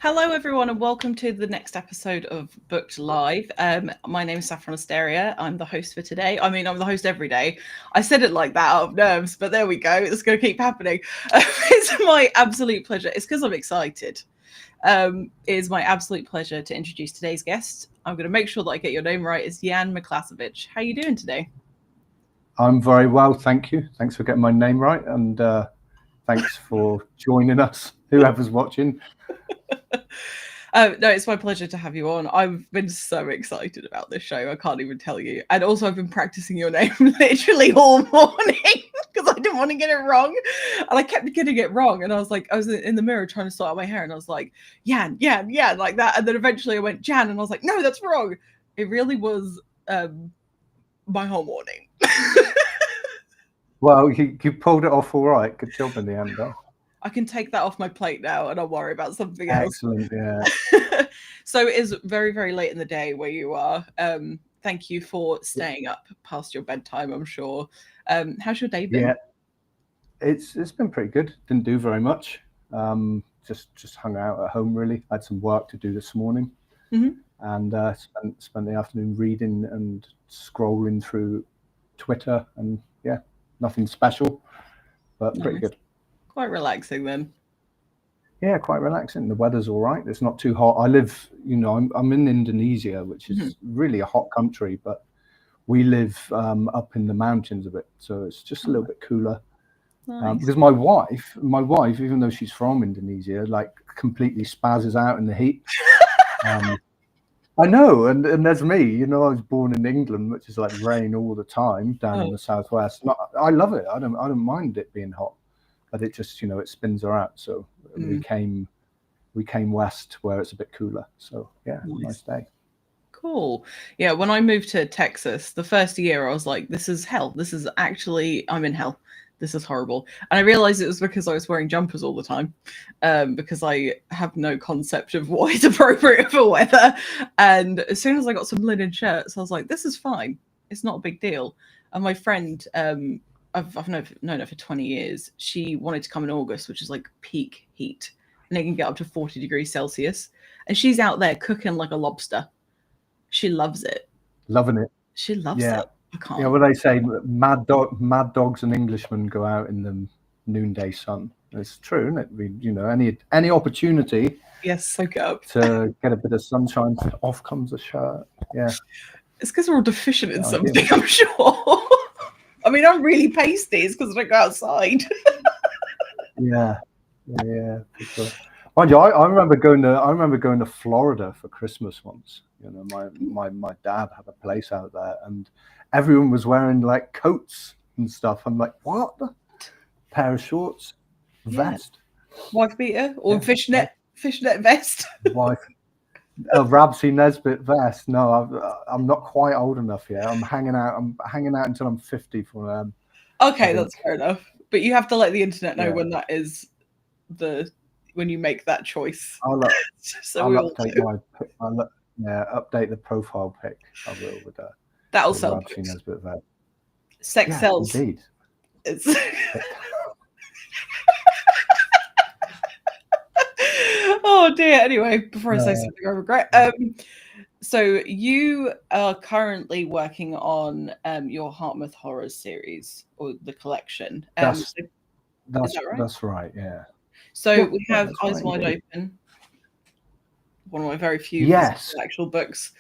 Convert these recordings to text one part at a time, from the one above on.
Hello, everyone, and welcome to the next episode of Booked Live. My name is Saffron Asteria. I'm the host for today. I mean, I'm the host every day. I said it like that out of nerves, but there we go. It's going to keep happening. It's my absolute pleasure. It's because I'm excited. It is my absolute pleasure to introduce today's guest. I'm going to make sure that I get your name right. It's Jan Miklaszewicz. How are you doing today? I'm very well, thank you. Thanks for getting my name right, and thanks for joining us, whoever's watching. No, it's my pleasure to have you on. I've been so excited about this show. I can't even tell you. And also, I've been practicing your name literally all morning because I didn't want to get it wrong. And I kept getting it wrong. And I was in the mirror trying to sort out my hair. And I was like, Jan, like that. And then eventually I went, Jan. And I was like, no, that's wrong. It really was my whole morning. Well, you pulled it off all right. Good job in the end, though. I can take that off my plate now and I'll worry about something else. Excellent, yeah. So it is very, very late in the day where you are. Thank you for staying up past your bedtime, I'm sure. How's your day been? Yeah, it's been pretty good. Didn't do very much. Just hung out at home, really. I had some work to do this morning. And spent the afternoon reading and scrolling through Twitter, and yeah, nothing special, but pretty good. Quite relaxing then. Yeah, quite relaxing. The weather's all right. It's not too hot. I live, I'm in Indonesia, which is really a hot country, but we live up in the mountains a bit, so it's just a little bit cooler. Nice. Because my wife, even though she's from Indonesia, like completely spazzes out in the heat. I know, and there's me. I was born in England, which is like rain all the time down in the southwest. And I love it. I don't mind it being hot, but it just it spins her out. So we came west where it's a bit cooler. So yeah, nice day. Cool. Yeah, when I moved to Texas, the first year I was like, this is hell. I'm in hell. This is horrible. And I realized it was because I was wearing jumpers all the time, because I have no concept of what is appropriate for weather. And as soon as I got some linen shirts, I was like, this is fine. It's not a big deal. And my friend, I've known her for 20 years. She wanted to come in August, which is like peak heat. And they can get up to 40 degrees Celsius. And she's out there cooking like a lobster. She loves it. Loving it. She loves it. I can't. Yeah, what they say, mad dogs and Englishmen go out in the noonday sun. It's true, isn't it? Any opportunity. Yes, soak it up. To get a bit of sunshine, off comes the shirt. Yeah. It's because we're all deficient in something, I'm sure. I mean, I'm really pasty. It's because I don't go outside. Yeah, for sure. Mind you, I remember going to Florida for Christmas once. My dad had a place out there, and everyone was wearing like coats and stuff. I'm like, what? Pair of shorts, vest, wife beater, or fishnet vest. Wife, a Rabsy Nesbitt vest. No, I'm not quite old enough yet. I'm hanging out until I'm 50 for them. Okay, that's fair enough. But you have to let the internet know when that is when you make that choice. I'll update update the profile pic. I will with that. That'll sell. Sex sells. Indeed. Oh dear. Anyway, before I say something I regret. So you are currently working on your Hartmouth Horrors series, or the collection. That's right. Yeah. So we have Eyes Wide Open, one of my very few actual books,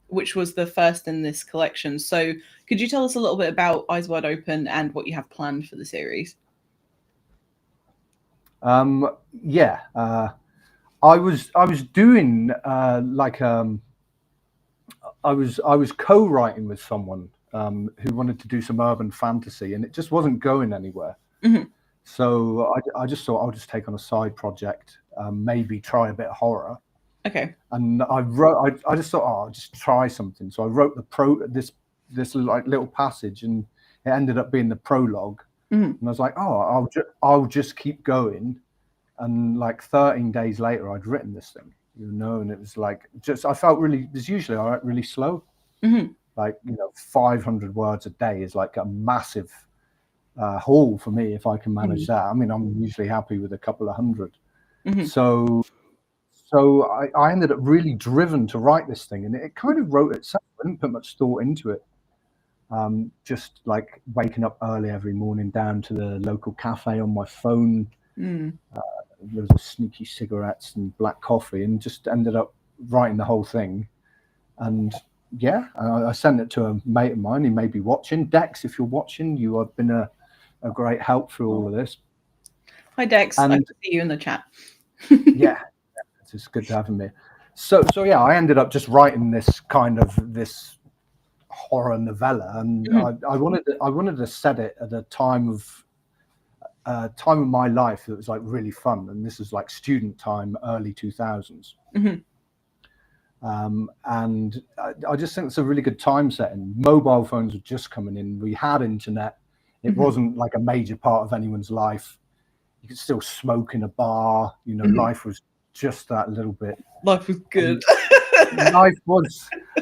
which was the first in this collection. So could you tell us a little bit about Eyes Wide Open and what you have planned for the series? I was doing I was co-writing with someone who wanted to do some urban fantasy, and it just wasn't going anywhere. So I just thought I'll just take on a side project, maybe try a bit of horror. Okay. And I just thought, I'll just try something. So I wrote this like little passage, and it ended up being the prologue. And I was like, I'll just keep going. And like 13 days later, I'd written this thing, and it was like, I felt really, because usually I write really slow. Like, 500 words a day is like a massive haul for me if I can manage that. I mean, I'm usually happy with a couple of hundred. So so I ended up really driven to write this thing, and it kind of wrote itself. I didn't put much thought into it. Just like waking up early every morning, down to the local cafe on my phone. There was sneaky cigarettes and black coffee, and just ended up writing the whole thing. And yeah, I sent it to a mate of mine. He may be watching. Dex, if you're watching, you have been a great help through all of this. Hi, Dex. I can see you in the chat. Yeah, it's good to have him here. So yeah, I ended up just writing this this horror novella, and I wanted to set it at a time of my life that was like really fun, and this is like student time, early 2000s. And I just think it's a really good time setting. Mobile phones were just coming in. We had internet. It wasn't like a major part of anyone's life. You could still smoke in a bar. You know, life was just that little bit. Life was good.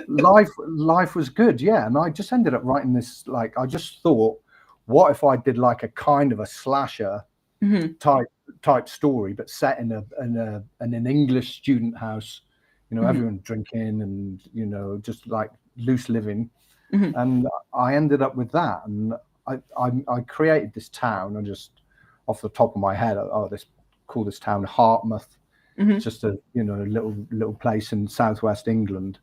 life was good, yeah. And I just ended up writing this. Like, I just thought, what if I did like a kind of a slasher type story, but set in an English student house. You know, everyone drinking and, you know, just like loose living. And I ended up with that. And I created this town. I just, off the top of my head, call this town Hartmouth. Just a, you know, little place in southwest England.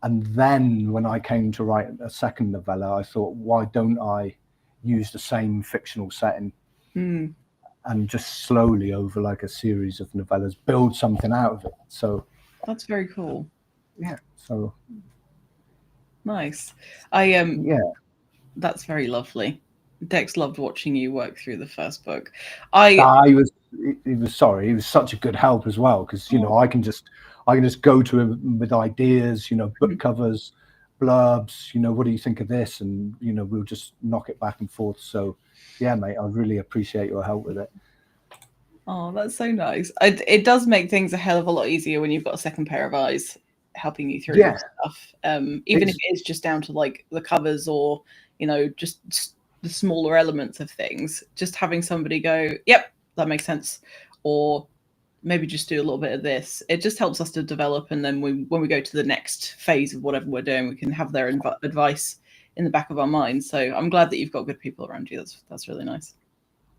And then when I came to write a second novella, I thought, why don't I use the same fictional setting and just slowly over like a series of novellas build something out of it. So that's very cool. Yeah. So nice. Yeah, that's very lovely. Dex loved watching you work through the first book. He was such a good help as well, because, you know, I can just go to him with ideas, you know, book covers, blurbs, you know, what do you think of this? And, you know, we'll just knock it back and forth. So yeah, mate, I really appreciate your help with it. Oh, that's so nice. It does make things a hell of a lot easier when you've got a second pair of eyes helping you through stuff. Even if it is just down to like the covers, or, you know, just the smaller elements of things, just having somebody go, yep, that makes sense, or maybe just do a little bit of this. It just helps us to develop, and then when we go to the next phase of whatever we're doing, we can have their advice in the back of our minds. So I'm glad that you've got good people around you. That's really nice.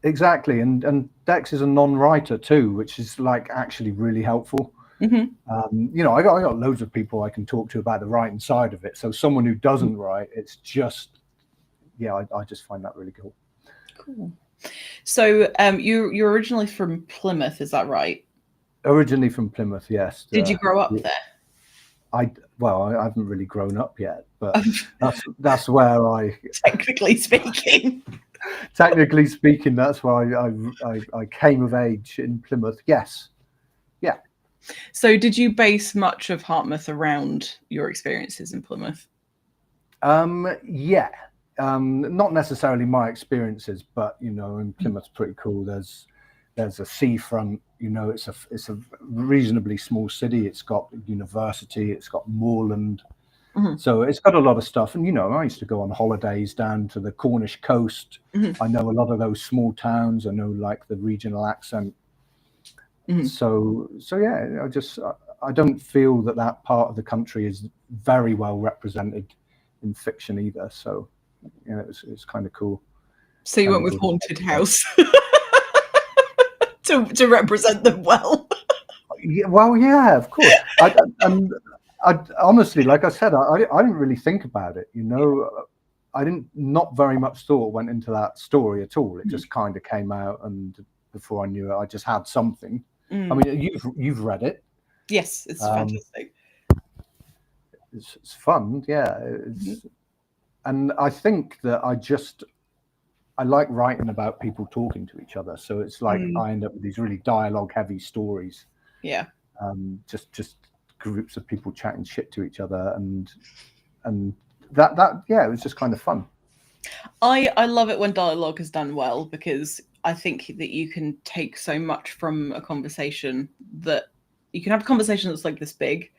Exactly. And Dex is a non-writer too, which is like actually really helpful. You know, I got loads of people I can talk to about the writing side of it. So someone who doesn't write, it's just, yeah, I just find that really cool. Cool. So you're originally from Plymouth, is that right? Originally from Plymouth, yes. Did you grow up there? I haven't really grown up yet, but that's where I technically speaking. Technically speaking, that's why I came of age in Plymouth. Yes. Yeah. So did you base much of Hartmouth around your experiences in Plymouth? Yeah. Not necessarily my experiences, but, you know, in Plymouth's pretty cool. There's a seafront, you know, it's a reasonably small city. It's got a university, it's got moorland. So it's got a lot of stuff. And, you know, I used to go on holidays down to the Cornish coast. I know a lot of those small towns. I know like the regional accent. So yeah, I don't feel that part of the country is very well represented in fiction either. So, you know, it's kind of cool. So you went with Haunted House to represent them well. Yeah, well, yeah, of course. I honestly, like I said, I didn't really think about it. You know, not very much thought went into that story at all. It just kind of came out, and before I knew it, I just had something. I mean, you've read it. Yes, it's fantastic. It's fun, yeah. And I think that I like writing about people talking to each other. So it's like I end up with these really dialogue-heavy stories. Yeah. Just groups of people chatting shit to each other, and that yeah, it was just kind of fun. I love it when dialogue is done well, because I think that you can take so much from a conversation, that you can have a conversation that's like this big,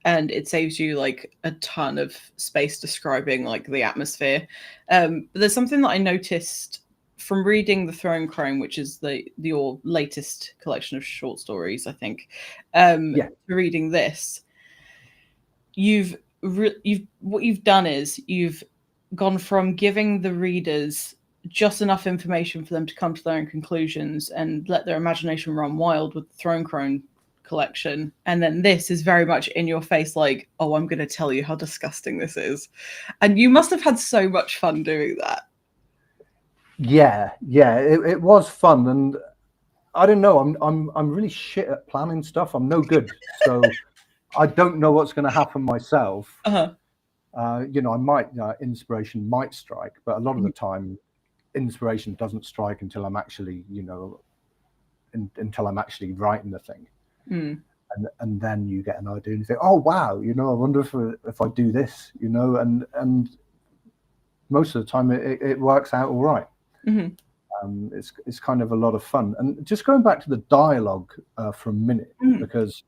and it saves you like a ton of space describing like the atmosphere. But there's something that I noticed from reading The Throne Crone, which is your latest collection of short stories, I think, to reading this, what you've done is you've gone from giving the readers just enough information for them to come to their own conclusions and let their imagination run wild with the Throne Crone collection, and then this is very much in your face, like, oh, I'm going to tell you how disgusting this is. And you must have had so much fun doing that. Yeah, it was fun, and I don't know, I'm really shit at planning stuff. I'm no good, so I don't know what's going to happen myself. You know, I might inspiration might strike, but a lot of the time inspiration doesn't strike until I'm actually, you know, until I'm actually writing the thing. And then you get an idea and you think, oh wow, you know, I wonder if I do this, you know, and most of the time it works out all right. It's kind of a lot of fun. And just going back to the dialogue for a minute, because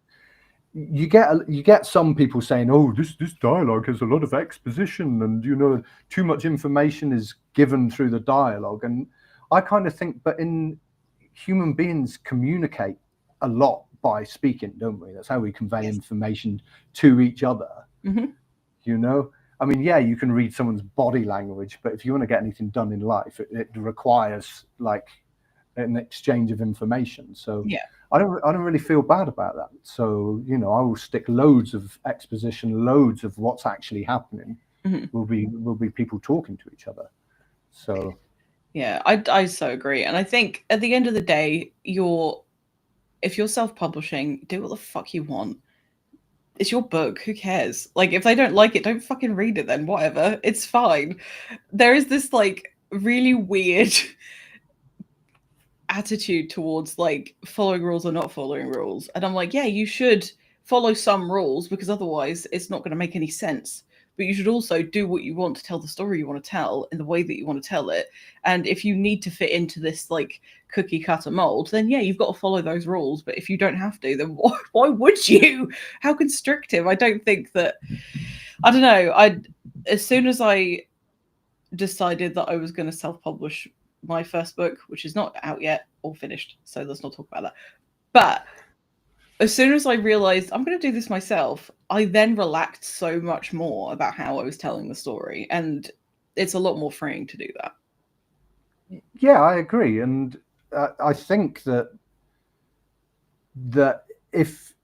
you get some people saying, oh, this dialogue has a lot of exposition, and you know, too much information is given through the dialogue. And I kind of think, but in human beings communicate a lot by speaking, don't we? That's how we convey information to each other. You know, I mean, yeah, you can read someone's body language, but if you want to get anything done in life, it requires like an exchange of information. So I don't really feel bad about that. So, you know, I will stick loads of exposition, loads of what's actually happening. Will be people talking to each other. So yeah, I so agree. And I think at the end of the day, if you're self-publishing, do what the fuck you want. It's your book. Who cares? Like, if they don't like it, don't fucking read it then. Whatever. It's fine. There is this, like, really weird attitude towards, like, following rules or not following rules. And I'm like, yeah, you should follow some rules, because otherwise it's not going to make any sense. But you should also do what you want to tell the story you want to tell in the way that you want to tell it. And if you need to fit into this, like, cookie cutter mold, then yeah, you've got to follow those rules. But if you don't have to, then why would you? How constrictive. I don't think that, I don't know, as soon as I decided that I was going to self-publish my first book, which is not out yet or finished, so let's not talk about that, but as soon as I realized I'm going to do this myself, I then relaxed so much more about how I was telling the story, and it's a lot more freeing to do that. Yeah, I agree. And I think that if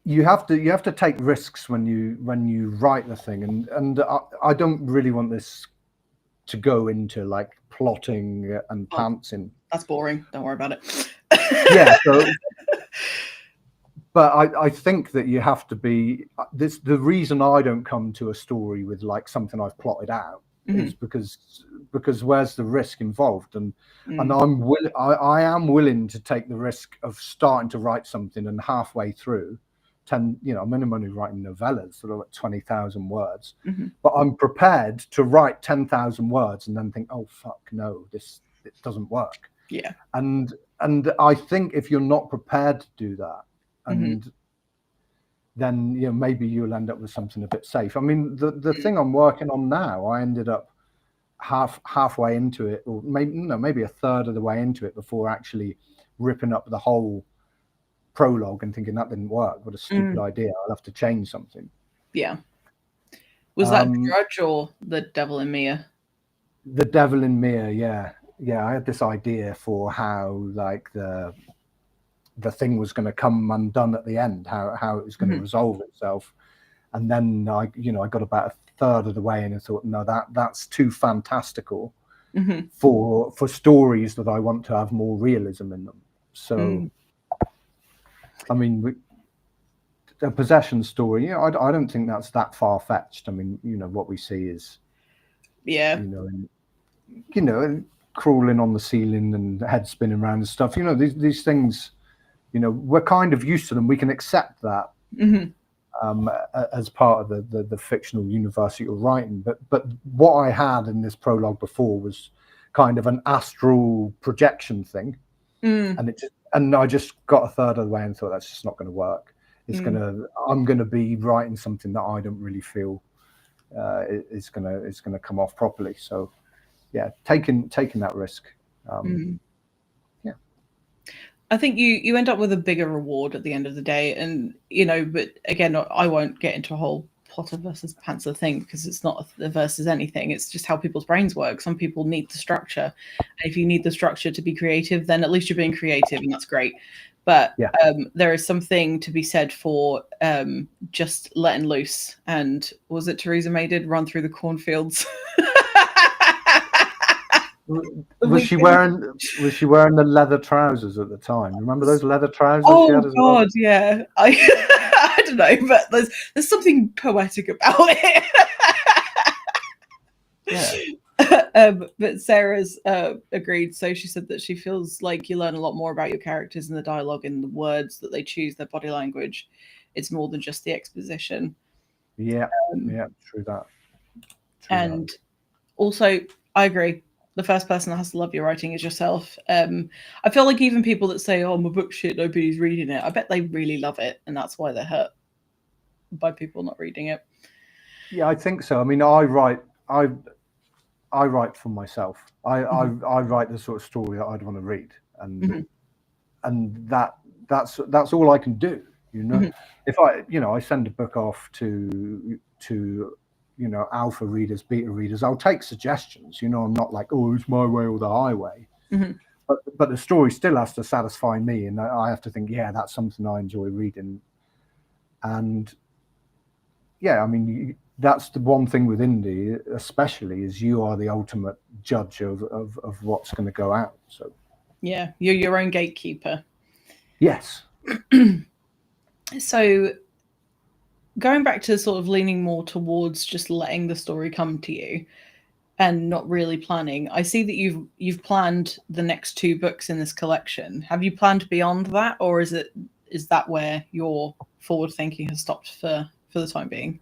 you have to take risks when you write the thing, and I don't really want this to go into like plotting and pantsing. That's boring. Don't worry about it. Yeah. So, but I think that you have to be this. The reason I don't come to a story with like something I've plotted out is because where's the risk involved, and I am willing to take the risk of starting to write something and halfway through, I'm only writing novellas that are like 20,000 words, but I'm prepared to write 10,000 words and then think, oh fuck no, it doesn't work. Yeah. And I think if you're not prepared to do that, and then maybe you'll end up with something a bit safe. I mean, the thing I'm working on now, I ended up halfway into it, or maybe a third of the way into it before actually ripping up the whole prologue and thinking that didn't work. What a stupid idea. I'll have to change something. Yeah. Was that Grudge or The Devil in Mia? The Devil in Mia, yeah. I had this idea for how like the thing was going to come undone at the end, how it was going to resolve itself. And then I got about a third of the way in and thought, no, that's too fantastical for stories that I want to have more realism in them. So I mean, a possession story, I don't think that's that far-fetched. I mean, what we see is crawling on the ceiling and head spinning around and stuff. These things, we're kind of used to them. We can accept that as part of the fictional universe that you're writing. But what I had in this prologue before was kind of an astral projection thing, and I just got a third of the way and thought that's just not going to work. I'm going to be writing something that I don't really feel is going to come off properly. So taking that risk. Yeah. I think you end up with a bigger reward at the end of the day, and but again, I won't get into a whole Potter versus Panther thing because it's not the versus anything. It's just how people's brains work. Some people need the structure. And if you need the structure to be creative, then at least you're being creative, and that's great. But there is something to be said for just letting loose. And was it Theresa May did run through the cornfields? Was she wearing the leather trousers at the time? Remember those leather trousers? Oh she had as God, well? yeah. I don't know, but there's something poetic about it. But Sarah's agreed. So she said that she feels like you learn a lot more about your characters and the dialogue and the words that they choose, their body language. It's more than just the exposition. Yeah, true that. Also, I agree. The first person that has to love your writing is yourself. I feel like even people that say, "Oh, my book's shit, nobody's reading it," I bet they really love it, and that's why they're hurt by people not reading it. Yeah, I think so. I mean, I write for myself. I write the sort of story that I'd want to read, and that's all I can do. If I send a book off to alpha readers, beta readers, I'll take suggestions. I'm not like, oh, it's my way or the highway. But the story still has to satisfy me, and I have to think, yeah, that's something I enjoy reading. And yeah, I mean, that's the one thing with indie, especially, is you are the ultimate judge of what's going to go out. So yeah, you're your own gatekeeper. Yes. So going back to sort of leaning more towards just letting the story come to you and not really planning, I see that you've planned the next 2 books in this collection. Have you planned beyond that, or is that where your forward thinking has stopped for the time being?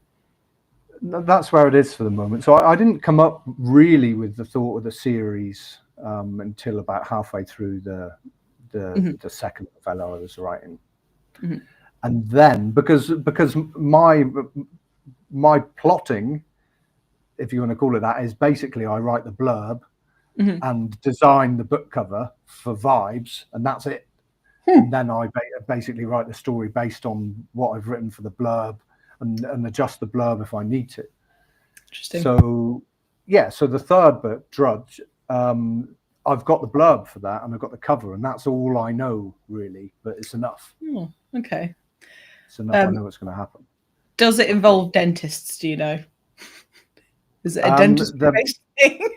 That's where it is for the moment. So I didn't come up really with the thought of the series until about halfway through the second novella I was writing. And then because my plotting, if you want to call it that, is basically I write the blurb and design the book cover for vibes, and that's it. And then I basically write the story based on what I've written for the blurb and adjust the blurb if I need to. Interesting. So yeah, so the third book, Drudge, I've got the blurb for that and I've got the cover, and that's all I know really, but it's enough. Oh, okay. It's enough. I know what's going to happen. Does it involve dentists? Do you know? Is it a dentist-based thing?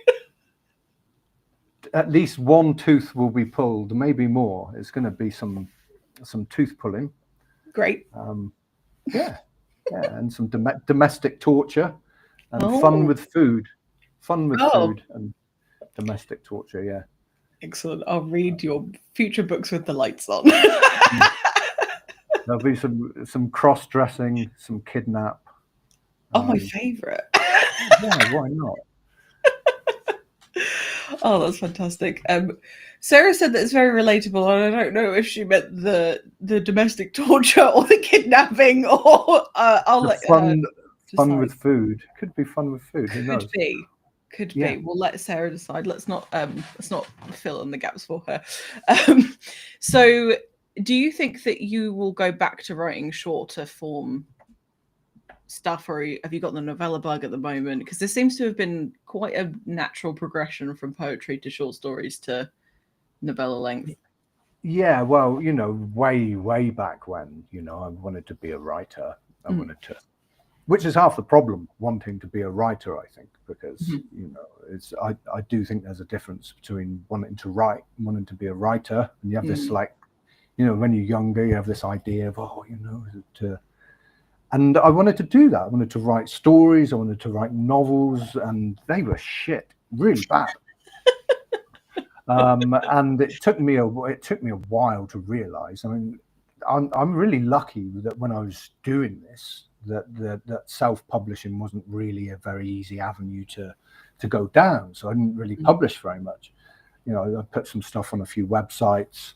At least one tooth will be pulled, maybe more. It's going to be some tooth pulling. Great. Yeah, and some domestic torture and fun with food. Food and domestic torture. Yeah. Excellent. I'll read your future books with the lights on. There'll be some cross-dressing, some kidnap. Oh, my favourite. Yeah, why not? Oh, that's fantastic. Sarah said that it's very relatable, and I don't know if she meant the domestic torture or the kidnapping, or I'll let fun with food. Could be fun with food. Who knows? Could be. We'll let Sarah decide. Let's not fill in the gaps for her. So, do you think that you will go back to writing shorter form stuff, or have you got the novella bug at the moment? Because there seems to have been quite a natural progression from poetry to short stories to novella length. Yeah, well, way back when, I wanted to be a writer. I wanted to, which is half the problem, wanting to be a writer, I think, because I do think there's a difference between wanting to write and wanting to be a writer. And you have this when you're younger, you have this idea of and I wanted to do that. I wanted to write stories. I wanted to write novels, and they were shit, really bad. And it took me a while to realize. I mean, I'm really lucky that when I was doing this, that self-publishing wasn't really a very easy avenue to go down. So I didn't really publish very much. I put some stuff on a few websites.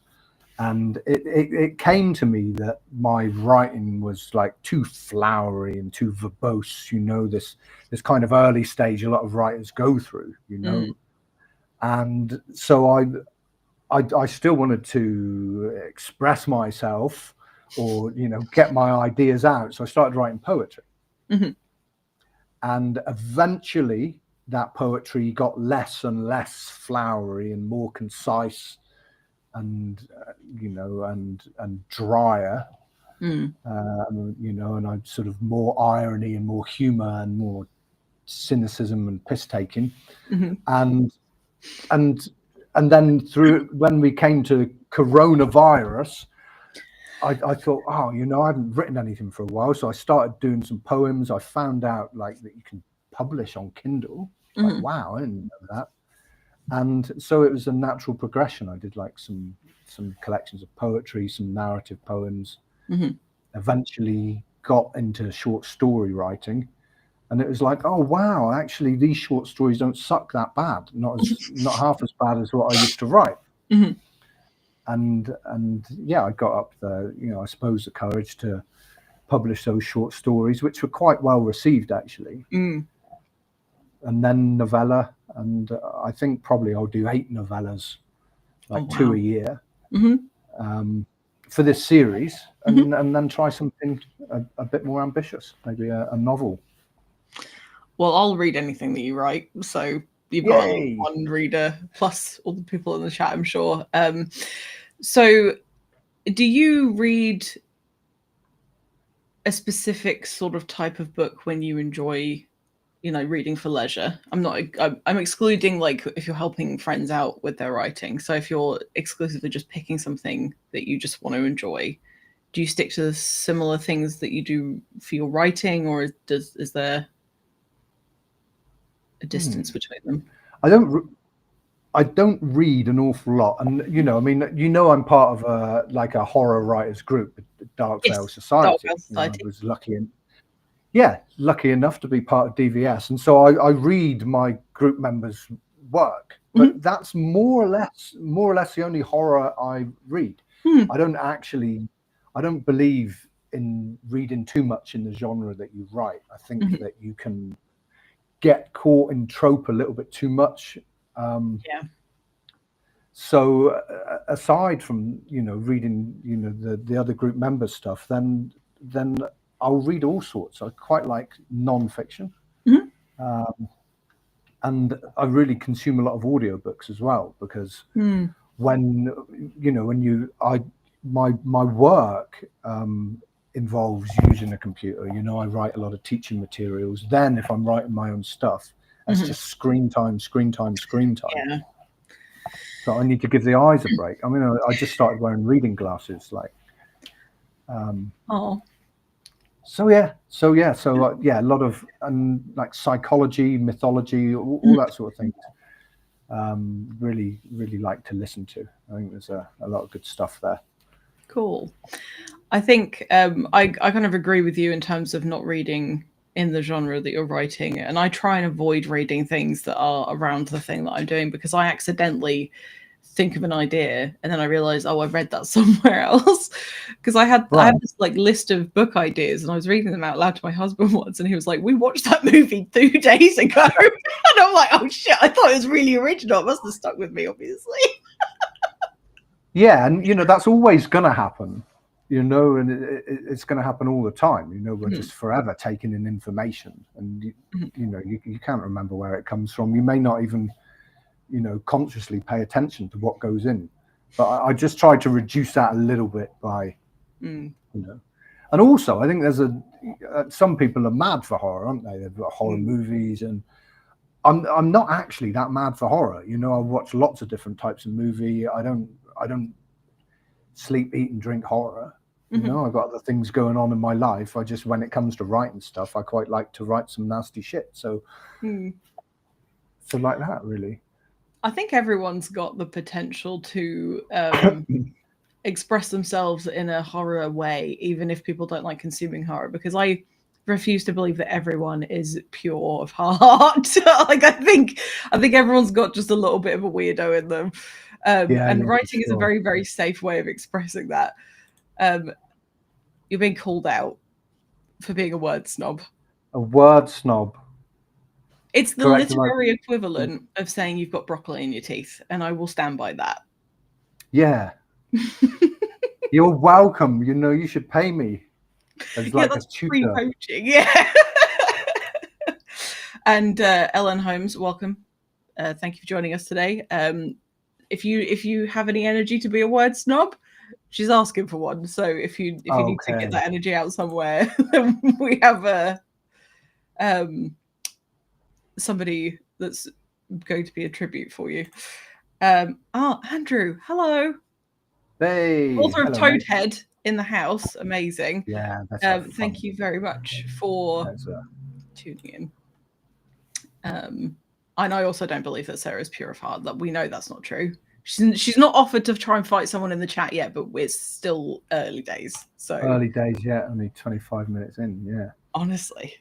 And it came to me that my writing was like too flowery and too verbose, this kind of early stage a lot of writers go through, And so I still wanted to express myself, or get my ideas out. So I started writing poetry, and eventually that poetry got less and less flowery and more concise, and and drier. And I sort of more irony and more humor and more cynicism and piss taking, and then through when we came to coronavirus, I thought, I hadn't written anything for a while, so I started doing some poems. I found out that you can publish on Kindle. Like, wow, I didn't know that. And so it was a natural progression. I did some collections of poetry, some narrative poems. Eventually got into short story writing, and it was like, oh wow, actually these short stories don't suck that bad. Not half as bad as what I used to write. And yeah, I got up the I suppose the courage to publish those short stories, which were quite well received actually. And then novella, and I think probably I'll do 8 novellas, 2 a year, for this series, and then try something a bit more ambitious, maybe a novel. Well, I'll read anything that you write, so you've got one reader plus all the people in the chat, I'm sure. So do you read a specific sort of type of book when you enjoy reading for leisure? I'm excluding if you're helping friends out with their writing. So if you're exclusively just picking something that you just want to enjoy, do you stick to the similar things that you do for your writing, or is there a distance between them? I don't read an awful lot, and I'm part of a horror writers group, Dark Veil Society. I was lucky enough to be part of DVS, and so I read my group members' work, but that's more or less the only horror I read. I don't believe in reading too much in the genre that you write. I think that you can get caught in trope a little bit too much. So aside from reading the other group member stuff, then I'll read all sorts. I quite like non-fiction, and I really consume a lot of audiobooks as well, because when my work involves using a computer. I write a lot of teaching materials. Then if I'm writing my own stuff, that's just screen time. Yeah. So I need to give the eyes a break. I mean, I just started wearing reading glasses, So a lot of psychology, mythology, all that sort of thing. Really like to listen to. I think there's a lot of good stuff there. Cool. I think I kind of agree with you in terms of not reading in the genre that you're writing, and I try and avoid reading things that are around the thing that I'm doing, because I accidentally think of an idea and then I realize, I read that somewhere else, because I had this list of book ideas, and I was reading them out loud to my husband once, and he was like, we watched that movie 2 days ago. And I'm like, oh shit, I thought it was really original. It must have stuck with me, obviously. Yeah, and that's always gonna happen, and it's gonna happen all the time. We're just forever taking in information, and you can't remember where it comes from. You may not even consciously pay attention to what goes in. But I just try to reduce that a little bit by, And also I think there's some people are mad for horror, aren't they? They've got horror movies, and I'm not actually that mad for horror. I watch lots of different types of movie. I don't sleep, eat, and drink horror. I've got other things going on in my life. I just, when it comes to writing stuff, I quite like to write some nasty shit. So like that, really. I think everyone's got the potential to express themselves in a horror way, even if people don't like consuming horror, because I refuse to believe that everyone is pure of heart. I think everyone's got just a little bit of a weirdo in them. And writing is a very, very safe way of expressing that. You're being called out for being a word snob. A word snob. It's the correct. literary equivalent of saying you've got broccoli in your teeth, and I will stand by that. Yeah. You're welcome. You know, you should pay me as like that's a tutor. pre-poaching. Yeah. And Ellen Holmes, welcome. Thank you for joining us today. If you have any energy to be a word snob, she's asking for one. So if you need to get that energy out somewhere, then we have somebody that's going to be a tribute for you. Andrew, hello. Hey, Author of Toadhead in the house. Amazing. Yeah, that's thank you very much for tuning in. And I also don't believe that Sarah's pure of heart. That we know that's not true. She's not offered to try and fight someone in the chat yet, but it's still early days. So early days, yeah, only 25 minutes in, yeah. Honestly,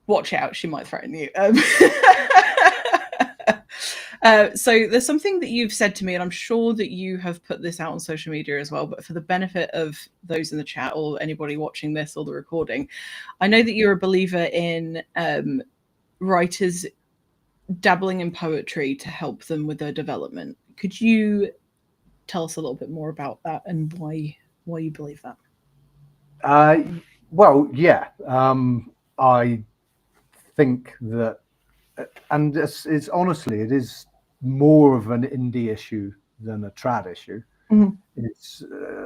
watch out, she might threaten you. So there's something that you've said to me, and I'm sure that you have put this out on social media as well, but for the benefit of those in the chat or anybody watching this or the recording, I know that you're a believer in writers dabbling in poetry to help them with their development. Could you tell us a little bit more about that and why you believe that? Well, yeah, I think that, and it's honestly, it is more of an indie issue than a trad issue. Mm-hmm. It's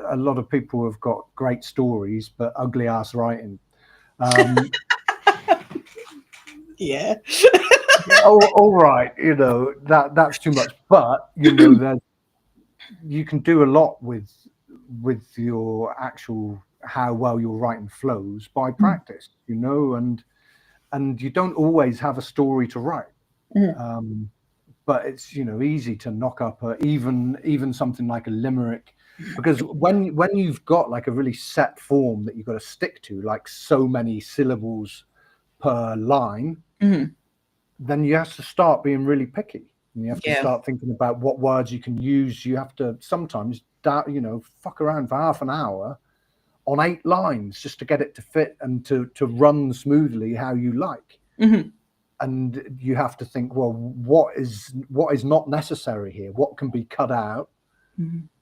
a lot of people have got great stories, but ugly ass writing. Yeah. All right, you know, that's too much, but you know, you can do a lot with your actual how well your writing flows by practice, you know, and you don't always have a story to write. But it's, you know, easy to knock up even something like a limerick, because when you've got like a really set form that you've got to stick to, like so many syllables per line, then you have to start being really picky, and you have to start thinking about what words you can use. You have to sometimes, you know, fuck around for half an hour on 8 lines just to get it to fit and to run smoothly how you like. And you have to think, well, what is not necessary here? What can be cut out?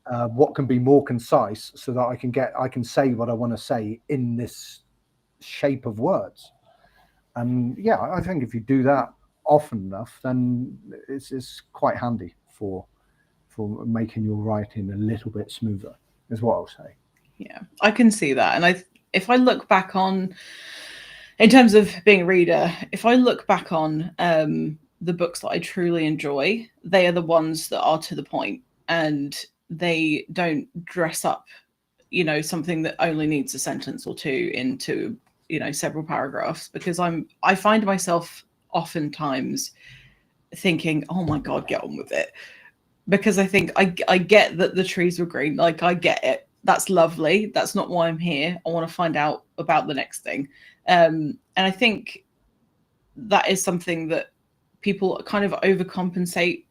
What can be more concise so that I can say what I want to say in this shape of words? And yeah, I think if you do that often enough, then it's quite handy for making your writing a little bit smoother, is what I'll say. Yeah, I can see that. And if I look back on, in terms of being a reader, if I look back on the books that I truly enjoy, they are the ones that are to the point, and they don't dress up, you know, something that only needs a sentence or two into, you know, several paragraphs, because I find myself oftentimes thinking, oh my God, get on with it. Because I think I get that the trees were green. Like, I get it. That's lovely. That's not why I'm here. I want to find out about the next thing. And I think that is something that people kind of overcompensate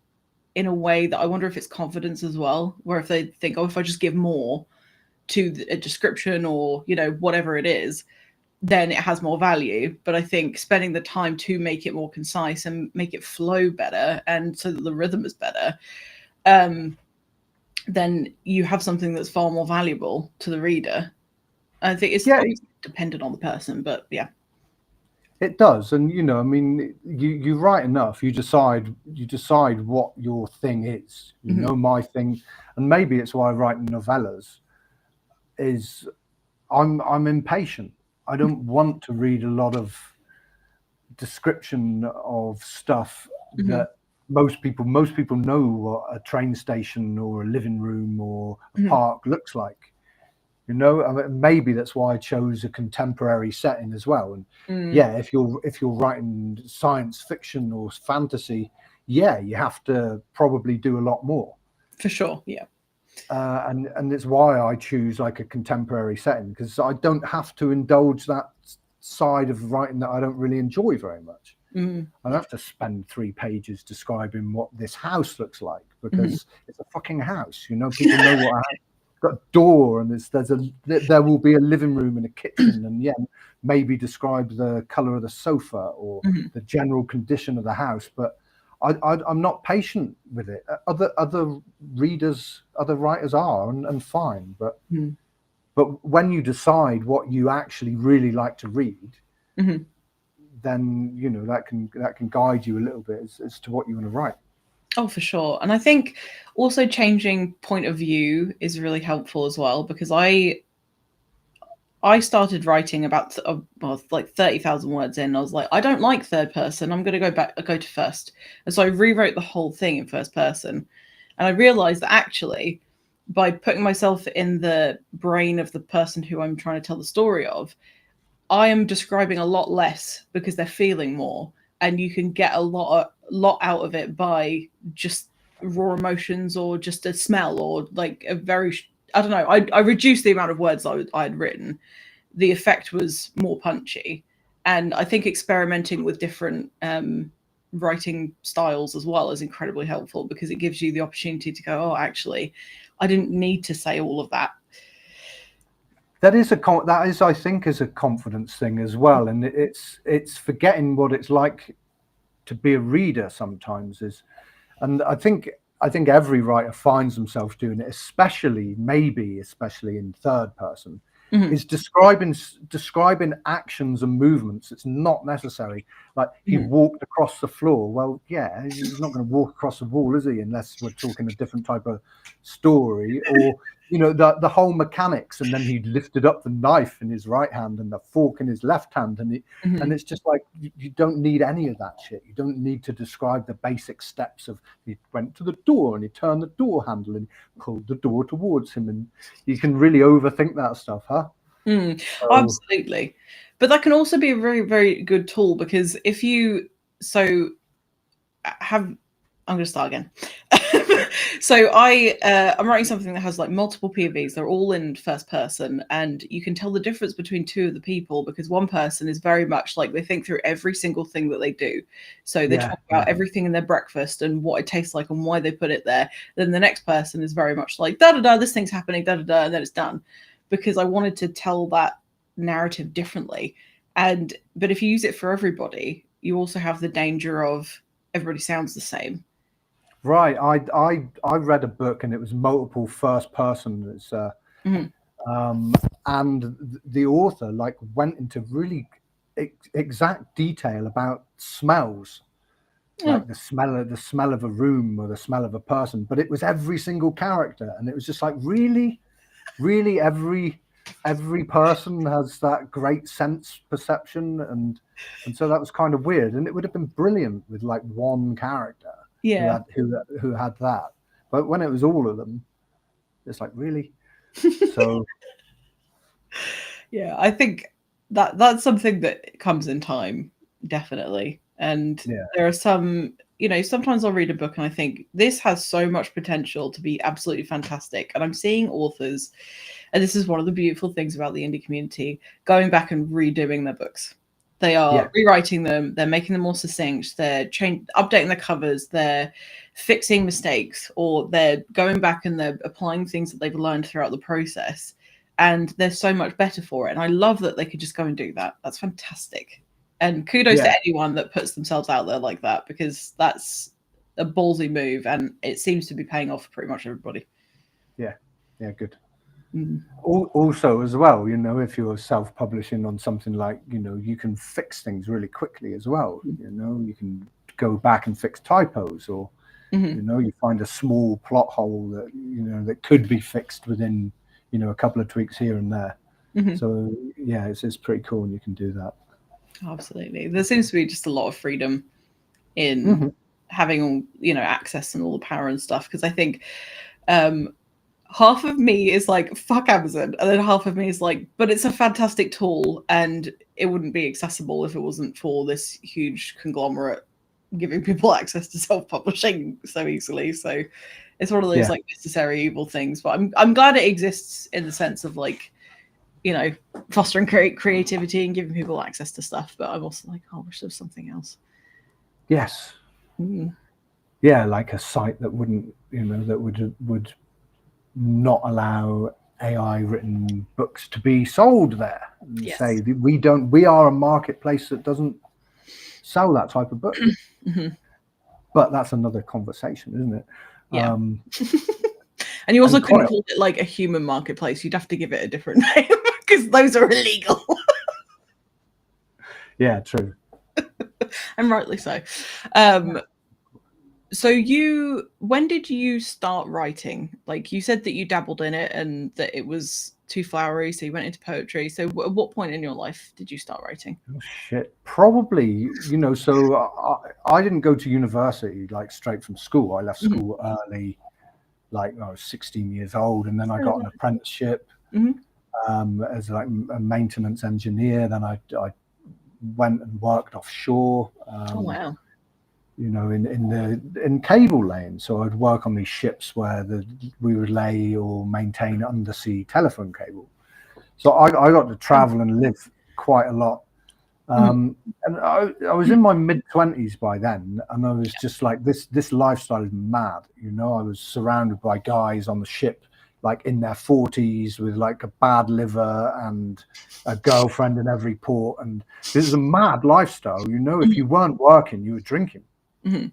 in a way that I wonder if it's confidence as well, where if they think, oh, if I just give more to a description or, you know, whatever it is, then it has more value. But I think spending the time to make it more concise and make it flow better, and so that the rhythm is better, then you have something that's far more valuable to the reader. I think it's dependent on the person, but yeah. It does. And, you know, I mean, you write enough, you decide what your thing is. You know, my thing, and maybe it's why I write novellas, is I'm impatient. I don't want to read a lot of description of stuff that most people know what a train station or a living room or a park looks like. You know, I mean, maybe that's why I chose a contemporary setting as well. And yeah, if you're writing science fiction or fantasy, yeah, you have to probably do a lot more. For sure, yeah. And it's why I choose like a contemporary setting, because I don't have to indulge that side of writing that I don't really enjoy very much. I don't have to spend 3 pages describing what this house looks like, because it's a fucking house. You know, people know what a house. got a door, and there will be a living room and a kitchen, and maybe describe the color of the sofa or the general condition of the house. But I'm not patient with it. Other writers are, and fine. But when you decide what you actually really like to read, then that can guide you a little bit as to what you want to write. Oh, for sure. And I think also changing point of view is really helpful as well, because I started writing about like 30,000 words in. I was like, I don't like third person. I'm going to go to first. And so I rewrote the whole thing in first person. And I realized that actually, by putting myself in the brain of the person who I'm trying to tell the story of, I am describing a lot less because they're feeling more. And you can get a lot out of it by just raw emotions or just a smell or like a very, I don't know. I reduced the amount of words I had written. The effect was more punchy. And I think experimenting with different writing styles as well is incredibly helpful, because it gives you the opportunity to go, oh, actually, I didn't need to say all of that. That is, I think, is a confidence thing as well, and it's forgetting what it's like to be a reader sometimes. And I think every writer finds themselves doing it, especially in third person, is describing actions and movements. It's not necessary. Like he walked across the floor. Well, yeah, he's not going to walk across the wall, is he? Unless we're talking a different type of story, or the whole mechanics. And then he lifted up the knife in his right hand and the fork in his left hand, and it's just like you don't need any of that shit. You don't need to describe the basic steps of he went to the door and he turned the door handle and pulled the door towards him, and you can really overthink that stuff, huh? Absolutely. But that can also be a very, very good tool, because if you I'm going to start again. So I'm writing something that has like multiple POVs. They're all in first person, and you can tell the difference between two of the people, because one person is very much like they think through every single thing that they do. So they talk about everything in their breakfast and what it tastes like and why they put it there. Then the next person is very much like da da da, this thing's happening, da da da, and then it's done. Because I wanted to tell that narrative differently. But if you use it for everybody, you also have the danger of everybody sounds the same. Right. I read a book and it was multiple first person. It's and the author like went into really exact detail about smells, like the smell of a room or the smell of a person. But it was every single character, and it was just like really every person has that great sense perception, and so that was kind of weird. And it would have been brilliant with like one character. Who had that, but when it was all of them, it's like really. So I think that's something that comes in time, definitely. And there are some, sometimes I'll read a book and I think this has so much potential to be absolutely fantastic, and I'm seeing authors, and this is one of the beautiful things about the indie community, going back and redoing their books. They are rewriting them. They're making them more succinct. They're updating the covers. They're fixing mistakes, or they're going back and they're applying things that they've learned throughout the process. And they're so much better for it. And I love that they could just go and do that. That's fantastic. And kudos to anyone that puts themselves out there like that, because that's a ballsy move, and it seems to be paying off for pretty much everybody. Yeah, good. Also as well, if you're self-publishing on something like, you can fix things really quickly as well. You can go back and fix typos, or you find a small plot hole that that could be fixed within a couple of tweaks here and there. So it's pretty cool when you can do that. Absolutely. There seems to be just a lot of freedom in having all access and all the power and stuff, because I think half of me is like, fuck Amazon. And then half of me is like, but it's a fantastic tool, and it wouldn't be accessible if it wasn't for this huge conglomerate giving people access to self-publishing so easily. So it's one of those like necessary evil things. But I'm glad it exists in the sense of like, fostering creativity and giving people access to stuff. But I'm also like, I wish there was something else. Yes. Yeah, like a site that wouldn't, that would not allow AI written books to be sold there, and Yes. say that we are a marketplace that doesn't sell that type of book. But that's another conversation, isn't it? Yeah. And you also and couldn't call it like a human marketplace. You'd have to give it a different name because those are illegal. Yeah, true. And rightly so. So when did you start writing? Like you said that you dabbled in it and that it was too flowery, so you went into poetry. So at what point in your life did you start writing? Oh, shit. Probably, so I didn't go to university like straight from school. I left school early, like I was 16 years old, and then I got an apprenticeship as like a maintenance engineer. Then I went and worked offshore. Oh wow. In cable laying. So I'd work on these ships where we would lay or maintain undersea telephone cable. So I got to travel and live quite a lot. And I was in my mid-20s by then, and I was just like, this lifestyle is mad. I was surrounded by guys on the ship, like in their 40s with like a bad liver and a girlfriend in every port. And this is a mad lifestyle. If you weren't working, you were drinking. And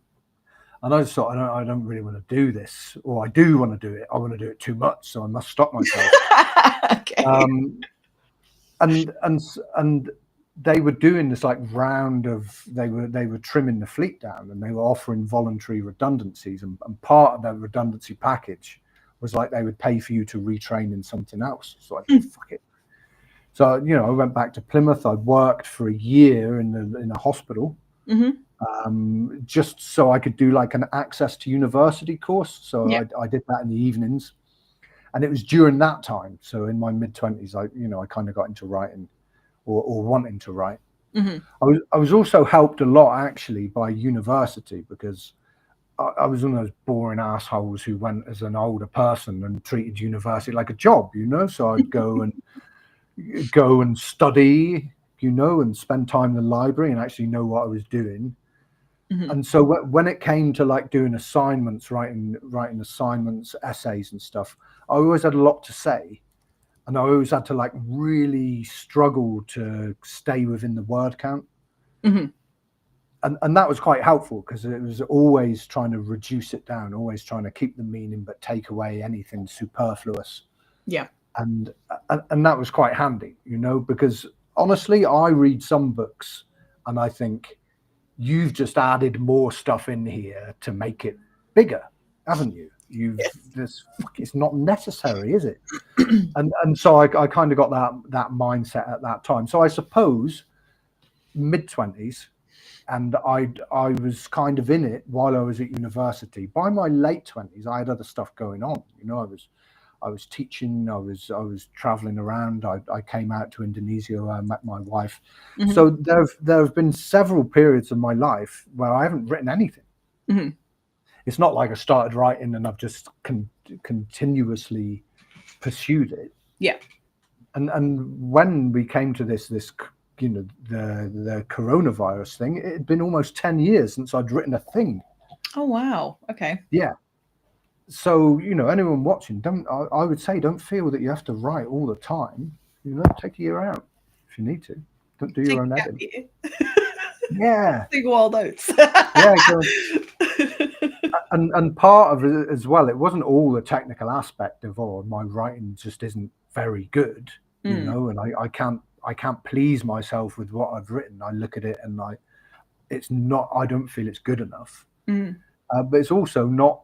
I just thought, I don't really want to do this, or I do want to do it. I want to do it too much, so I must stop myself. Okay. And they were doing this like round of they were trimming the fleet down, and they were offering voluntary redundancies, and part of that redundancy package was like they would pay for you to retrain in something else. So I thought, fuck it. So I went back to Plymouth. I worked for a year in a hospital. Just so I could do like an access to university course. So I did that in the evenings, and it was during that time. So in my mid-20s, I kind of got into writing or wanting to write. I was also helped a lot actually by university, because I was one of those boring assholes who went as an older person and treated university like a job, so I'd go and study, and spend time in the library and actually know what I was doing. And so when it came to like doing assignments, writing assignments, essays and stuff, I always had a lot to say, and I always had to like really struggle to stay within the word count. And that was quite helpful, because it was always trying to reduce it down, always trying to keep the meaning but take away anything superfluous. Yeah. And that was quite handy, because honestly, I read some books and I think, you've just added more stuff in here to make it bigger, haven't you? It's not necessary, is it? and so I kind of got that mindset at that time. So I suppose mid-20s, and I was kind of in it while I was at university. By my late 20s, I had other stuff going on. I was teaching, I was traveling around. I came out to Indonesia where I met my wife. So there have been several periods of my life where I haven't written anything. It's not like I started writing and I've just continuously pursued it. Yeah. And when we came to this the coronavirus thing, it had been almost 10 years since I'd written a thing. Oh wow. Okay. Yeah. So, anyone watching, I would say, don't feel that you have to write all the time. Take a year out if you need to. Don't do your own editing. Yeah. Take wild oats. Yeah. And part of it as well, it wasn't all the technical aspect of, my writing just isn't very good, and I can't please myself with what I've written. I look at it and I don't feel it's good enough. But it's also not,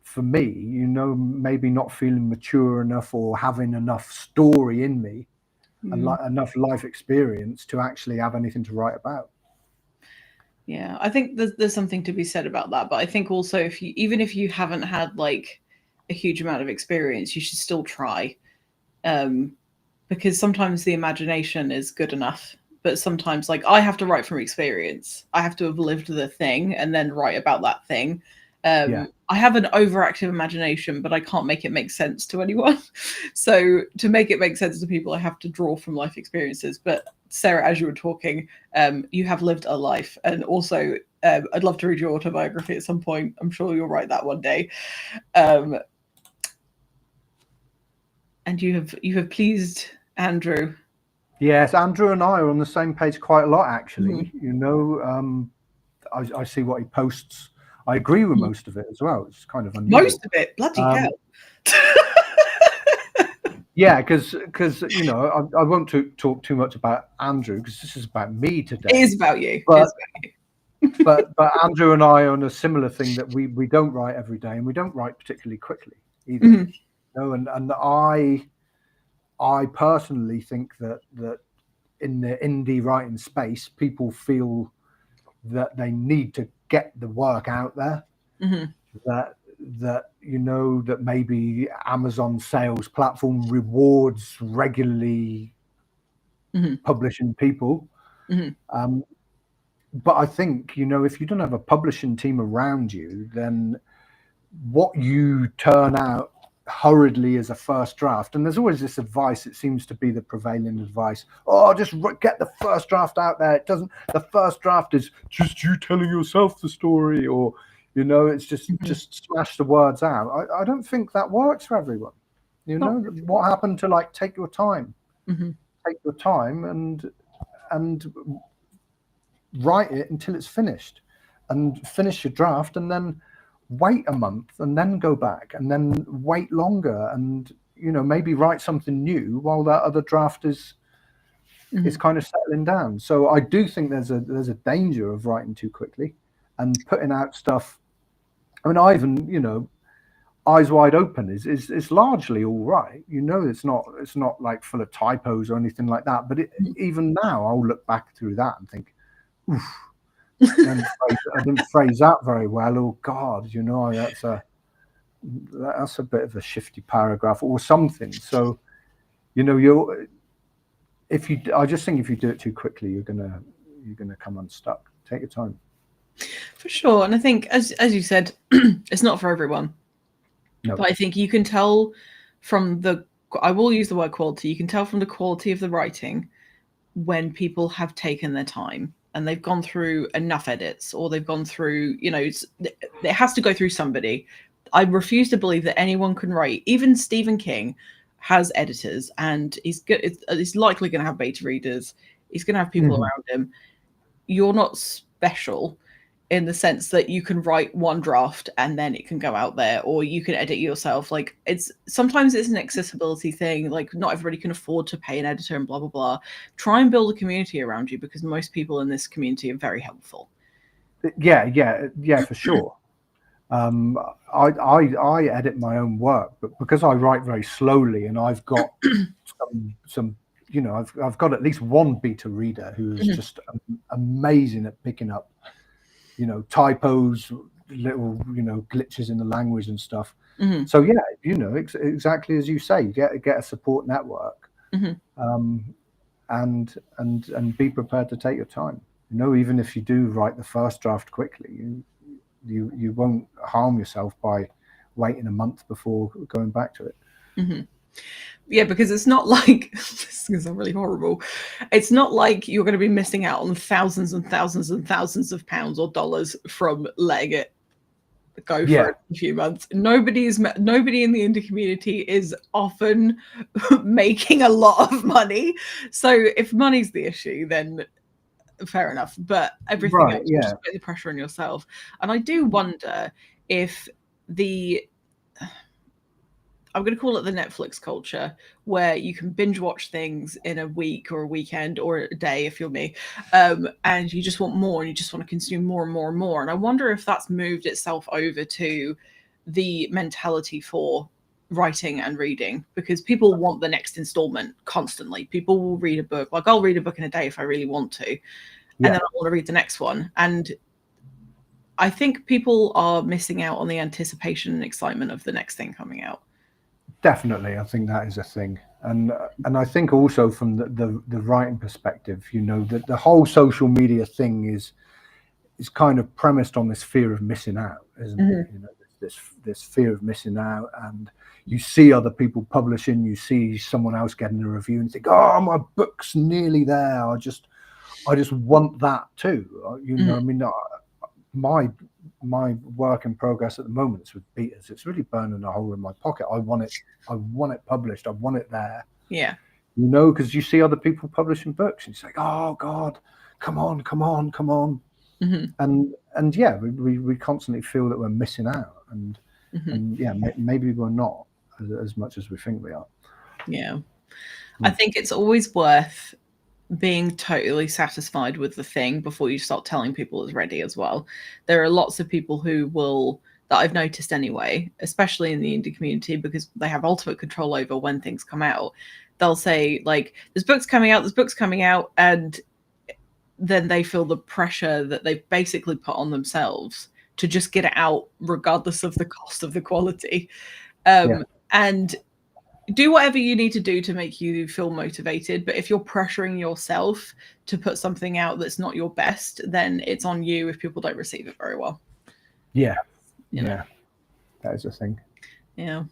for me, maybe not feeling mature enough or having enough story in me and enough life experience to actually have anything to write about. Yeah, I think there's something to be said about that. But I think also, even if you haven't had like a huge amount of experience, you should still try, because sometimes the imagination is good enough. But sometimes, like, I have to write from experience. I have to have lived the thing and then write about that thing. I have an overactive imagination, but I can't make it make sense to anyone. So to make it make sense to people, I have to draw from life experiences. But Sarah, as you were talking, you have lived a life. And also, I'd love to read your autobiography at some point. I'm sure you'll write that one day. And you have pleased Andrew. Yes, Andrew and I are on the same page quite a lot, actually. Mm-hmm. You know, I see what he posts. I agree with most of it as well. It's kind of unusual. Most of it, bloody hell. Yeah, because you know, I won't talk too much about Andrew because this is about me today. It is about you. But, It's about you. but Andrew and I are on a similar thing that we don't write every day, and we don't write particularly quickly either. Mm-hmm. You know, and I personally think that in the indie writing space, people feel that they need to get the work out there. Mm-hmm. That you know, that maybe Amazon sales platform rewards regularly publishing people. Mm-hmm. But I think, you know, if you don't have a publishing team around you, then what you turn out hurriedly as a first draft, and there's always this advice, it seems to be the prevailing advice, oh, just get the first draft out there. It doesn't, the first draft is just you telling yourself the story, or, you know, it's just smash the words out. I don't think that works for everyone. You know, what happened to, like, take your time, take your time and write it until it's finished, and finish your draft, and then wait a month, and then go back, and then wait longer, and, you know, maybe write something new while that other draft is kind of settling down. So I do think there's a danger of writing too quickly and putting out stuff. I mean, I even, you know, Eyes Wide Open is largely all right. You know, it's not like full of typos or anything like that. But even now, I'll look back through that and think, oof, I didn't phrase that very well. Oh God, you know, that's a bit of a shifty paragraph or something. So, you know, I just think if you do it too quickly, you're gonna come unstuck. Take your time. For sure. And I think, as you said, it's not for everyone. No. But I think you can tell from I will use the word quality, you can tell from the quality of the writing when people have taken their time and they've gone through enough edits, or they've gone through, you know, it has to go through somebody. I refuse to believe that anyone can write. Even Stephen King has editors, and he's likely going to have beta readers. He's going to have people around him. You're not special in the sense that you can write one draft and then it can go out there, or you can edit yourself. Like, sometimes it's an accessibility thing. Like, not everybody can afford to pay an editor and blah, blah, blah. Try and build a community around you, because most people in this community are very helpful. Yeah, for sure. I edit my own work, but because I write very slowly, and I've got some, you know, I've got at least one beta reader who is just amazing at picking up, you know, typos, little, you know, glitches in the language and stuff. So yeah, you know, exactly as you say, get a support network, and be prepared to take your time. You know, even if you do write the first draft quickly, you won't harm yourself by waiting a month before going back to it. Yeah, because it's not like, this is really horrible, it's not like you're going to be missing out on thousands and thousands and thousands of pounds or dollars from letting it go for a few months. Nobody in the indie community is often making a lot of money. So if money's the issue, then fair enough. But everything else, you just put the pressure on yourself. And I do wonder if I'm going to call it the Netflix culture, where you can binge watch things in a week or a weekend or a day, if you're me, and you just want more, and you just want to consume more and more and more. And I wonder if that's moved itself over to the mentality for writing and reading, because people want the next installment constantly. People will read a book. Like, I'll read a book in a day if I really want to, and then I want to read the next one. And I think people are missing out on the anticipation and excitement of the next thing coming out. Definitely, I think that is a thing, and I think also from the writing perspective, you know, that the whole social media thing is kind of premised on this fear of missing out, isn't it? You know, this fear of missing out, and you see other people publishing, you see someone else getting a review, and think, oh, my book's nearly there. I just want that too. You know, I mean, my work in progress at the moment is with betas. It's really burning a hole in my pocket. I want it published. I want it there. Yeah. You know, because you see other people publishing books and you say, oh God, come on. Mm-hmm. And yeah, we constantly feel that we're missing out, and yeah, maybe we're not as much as we think we are. Yeah. I think it's always worth being totally satisfied with the thing before you start telling people it's ready as well. There are lots of people who will, that I've noticed anyway, especially in the indie community, because they have ultimate control over when things come out. They'll say, like, this book's coming out, and then they feel the pressure that they've basically put on themselves to just get it out regardless of the cost of the quality. And do whatever you need to do to make you feel motivated. But if you're pressuring yourself to put something out that's not your best, then it's on you if people don't receive it very well. Yeah. You know? Yeah. That is a thing. Yeah.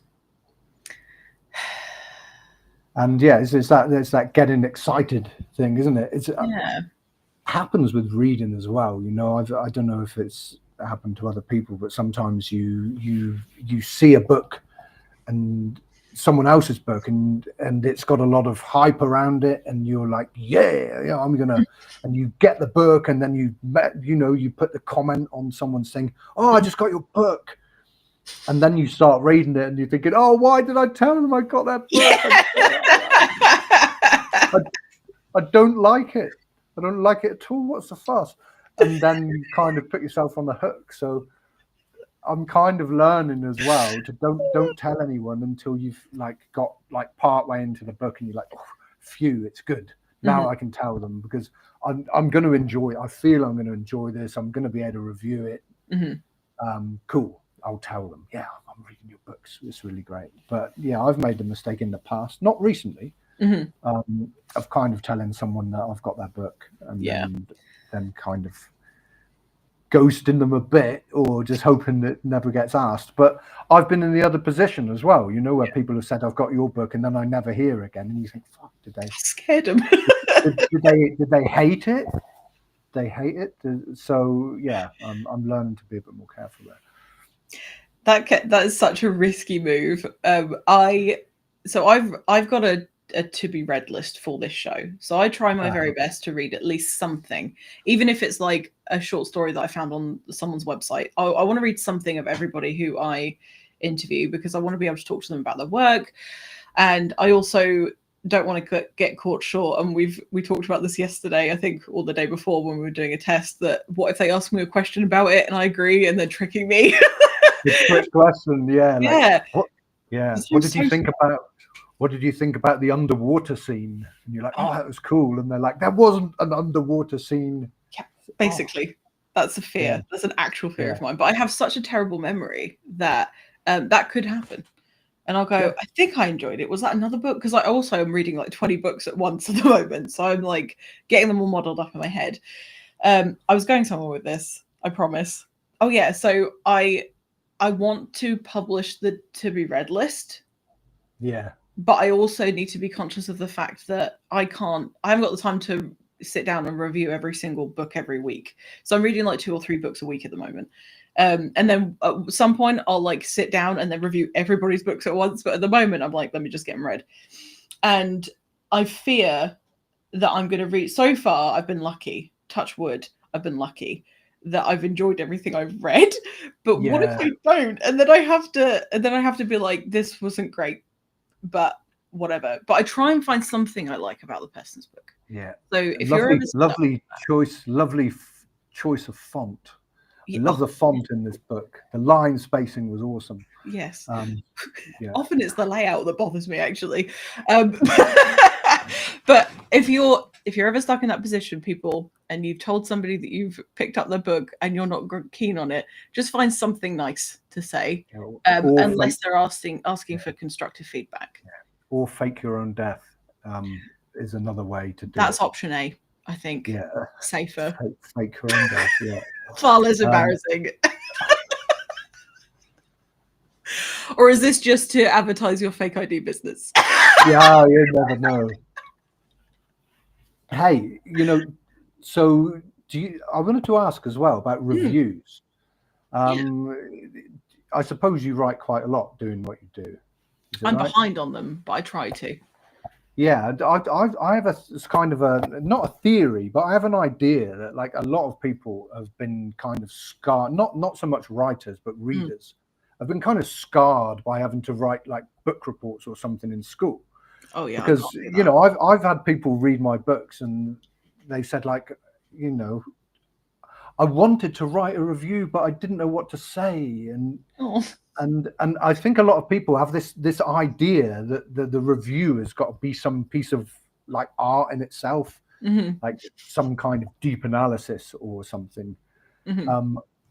And yeah, it's that getting excited thing, isn't it? It happens with reading as well. You know, I don't know if it's happened to other people, but sometimes you see a book and someone else's book and it's got a lot of hype around it, and you're like, yeah, I'm gonna, and you get the book, and then you put the comment on someone's thing, oh, I just got your book, and then you start reading it and you're thinking, oh, why did I tell them I got that book? I don't like it. I don't like it at all. What's the fuss? And then you kind of put yourself on the hook. So I'm kind of learning as well to don't tell anyone until you've got part way into the book and you're like, oh, phew, it's good. Now I can tell them, because I'm going to enjoy it. I feel I'm going to enjoy this. I'm going to be able to review it. Cool. I'll tell them, yeah, I'm reading your books. It's really great. But yeah, I've made the mistake in the past, not recently, of kind of telling someone that I've got that book, and then kind of ghosting them a bit, or just hoping that it never gets asked. But I've been in the other position as well, you know, where people have said, I've got your book, and then I never hear again. And you think, fuck, did they scared them? did they hate it? They hate it. So yeah, I'm learning to be a bit more careful there. That is such a risky move. I've got a to be read list for this show, so I try my very best to read at least something, even if it's like a short story that I found on someone's website. I want to read something of everybody who I interview, because I want to be able to talk to them about their work, and I also don't want to get caught short. And we talked about this yesterday, I think, or the day before, when we were doing a test, that what if they ask me a question about it and I agree and they're tricking me? It's a quick question, yeah. What did you think about? What did you think about the underwater scene? And you're like, oh, that was cool. And they're like, that wasn't an underwater scene. Yeah, basically, that's a fear. Yeah. That's an actual fear of mine. But I have such a terrible memory that that could happen. And I'll go, I think I enjoyed it. Was that another book? Because I also am reading like 20 books at once at the moment. So I'm like getting them all modeled up in my head. I was going somewhere with this, I promise. Oh, yeah. So I want to publish the to be read list. Yeah. But I also need to be conscious of the fact that I haven't got the time to sit down and review every single book every week. So I'm reading like 2 or 3 books a week at the moment. And then at some point I'll like sit down and then review everybody's books at once. But at the moment I'm like, let me just get them read. And I fear that I'm going to read. So far, I've been lucky, touch wood. I've been lucky that I've enjoyed everything I've read. But what if I don't? And then I have to be like, this wasn't great, but whatever. But I try and find something I like about the person's book. Yeah. So if lovely choice of font. I love the font in this book. The line spacing was awesome. Yes. Yeah. Often it's the layout that bothers me, actually. But if you're ever stuck in that position, people, and you've told somebody that you've picked up their book and you're not keen on it, just find something nice to say, unless they're asking for constructive feedback. Yeah. Or fake your own death is another way to do That's it. option A, I think. Yeah. Safer. Fake your own death, yeah. Far less embarrassing. Or is this just to advertise your fake ID business? Yeah, you never know. Hey, so I wanted to ask as well about reviews. Yeah. I suppose you write quite a lot doing what you do. Is it I'm right? behind on them, but I try to. Yeah, I have it's kind of not a theory, but I have an idea that like a lot of people have been kind of scarred, not so much writers, but readers have been kind of scarred by having to write like book reports or something in school. Oh yeah, Because you know, I've had people read my books and they said like, you know, I wanted to write a review, but I didn't know what to say, and I think a lot of people have this idea that the review has got to be some piece of like art in itself, like some kind of deep analysis or something.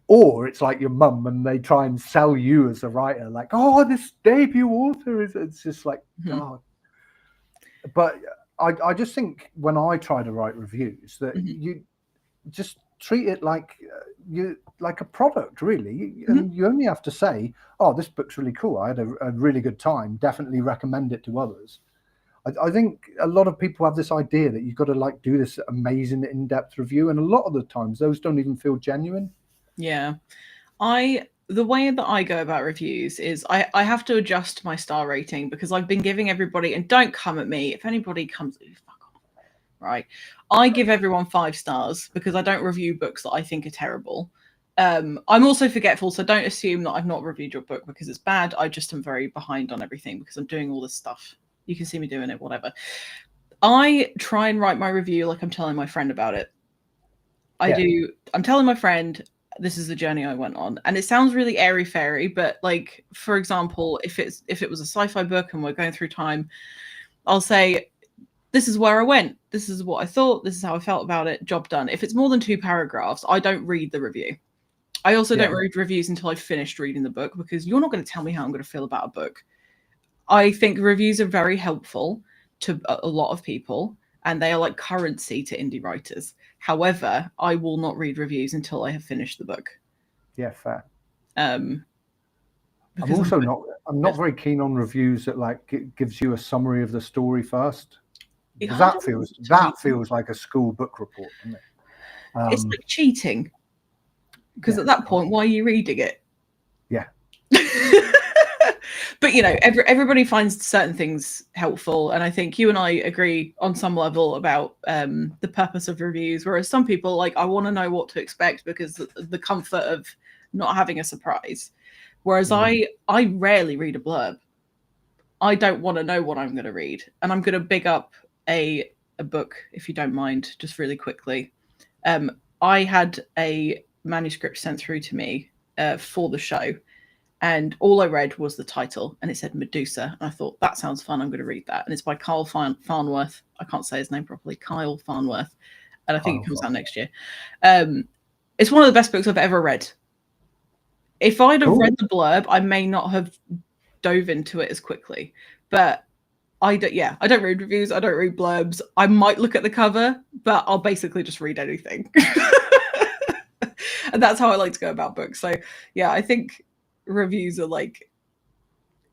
Or it's like your mum and they try and sell you as a writer, like, oh, this debut author is. It's just like, God. But I just think when I try to write reviews that you just treat it like like a product, really, and you only have to say, oh, this book's really cool, I had a really good time, definitely recommend it to others. I think a lot of people have this idea that you've got to like do this amazing in-depth review, and a lot of the times those don't even feel genuine. Yeah, the way that I go about reviews is I have to adjust my star rating because I've been giving everybody, and don't come at me if anybody comes, fuck off, right? I give everyone 5 stars because I don't review books that I think are terrible. I'm also forgetful, so don't assume that I've not reviewed your book because it's bad. I just am very behind on everything because I'm doing all this stuff. You can see me doing it, whatever. I try and write my review like I'm telling my friend about it. I'm telling my friend, this is the journey I went on, and it sounds really airy fairy, but like, for example, if it was a sci-fi book and we're going through time, I'll say, this is where I went, this is what I thought, this is how I felt about it, job done. If it's more than 2 paragraphs, I don't read the review. I also don't read reviews until I've finished reading the book, because you're not going to tell me how I'm going to feel about a book. I think reviews are very helpful to a lot of people, and they are like currency to indie writers. However, I will not read reviews until I have finished the book. Yeah, fair. I'm not very keen on reviews that like gives you a summary of the story first. Because that feels like a school book report, doesn't it? It's like cheating. Because at that point, why are you reading it? Yeah. But you know, everybody finds certain things helpful, and I think you and I agree on some level about the purpose of reviews. Whereas some people, like, I want to know what to expect because the comfort of not having a surprise. Whereas I rarely read a blurb. I don't want to know what I'm going to read, and I'm going to big up a book, if you don't mind, just really quickly. I had a manuscript sent through to me for the show. And all I read was the title, and it said Medusa. And I thought, that sounds fun, I'm going to read that. And it's by Kyle Farnworth. I can't say his name properly. Kyle Farnworth. And I think it comes out next year. It's one of the best books I've ever read. If I'd have read the blurb, I may not have dove into it as quickly. But I don't read reviews. I don't read blurbs. I might look at the cover, but I'll basically just read anything. And that's how I like to go about books. So, yeah, I think reviews are like,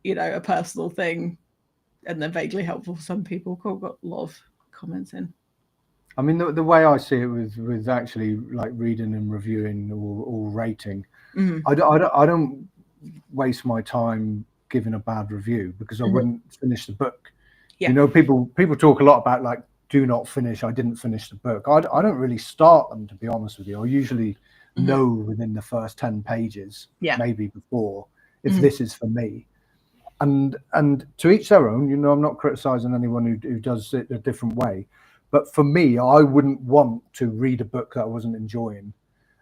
you know, a personal thing, and they're vaguely helpful for some people. Cool, got a lot of comments in. I mean, the way I see it with actually like reading and reviewing or rating, I don't waste my time giving a bad review because I wouldn't finish the book. You know, people talk a lot about like, do not finish, I didn't finish the book. I don't really start them, to be honest with you. I usually know within the first 10 pages, maybe before, if this is for me. And to each their own. You know, I'm not criticizing anyone who does it a different way, but for me, I wouldn't want to read a book that I wasn't enjoying,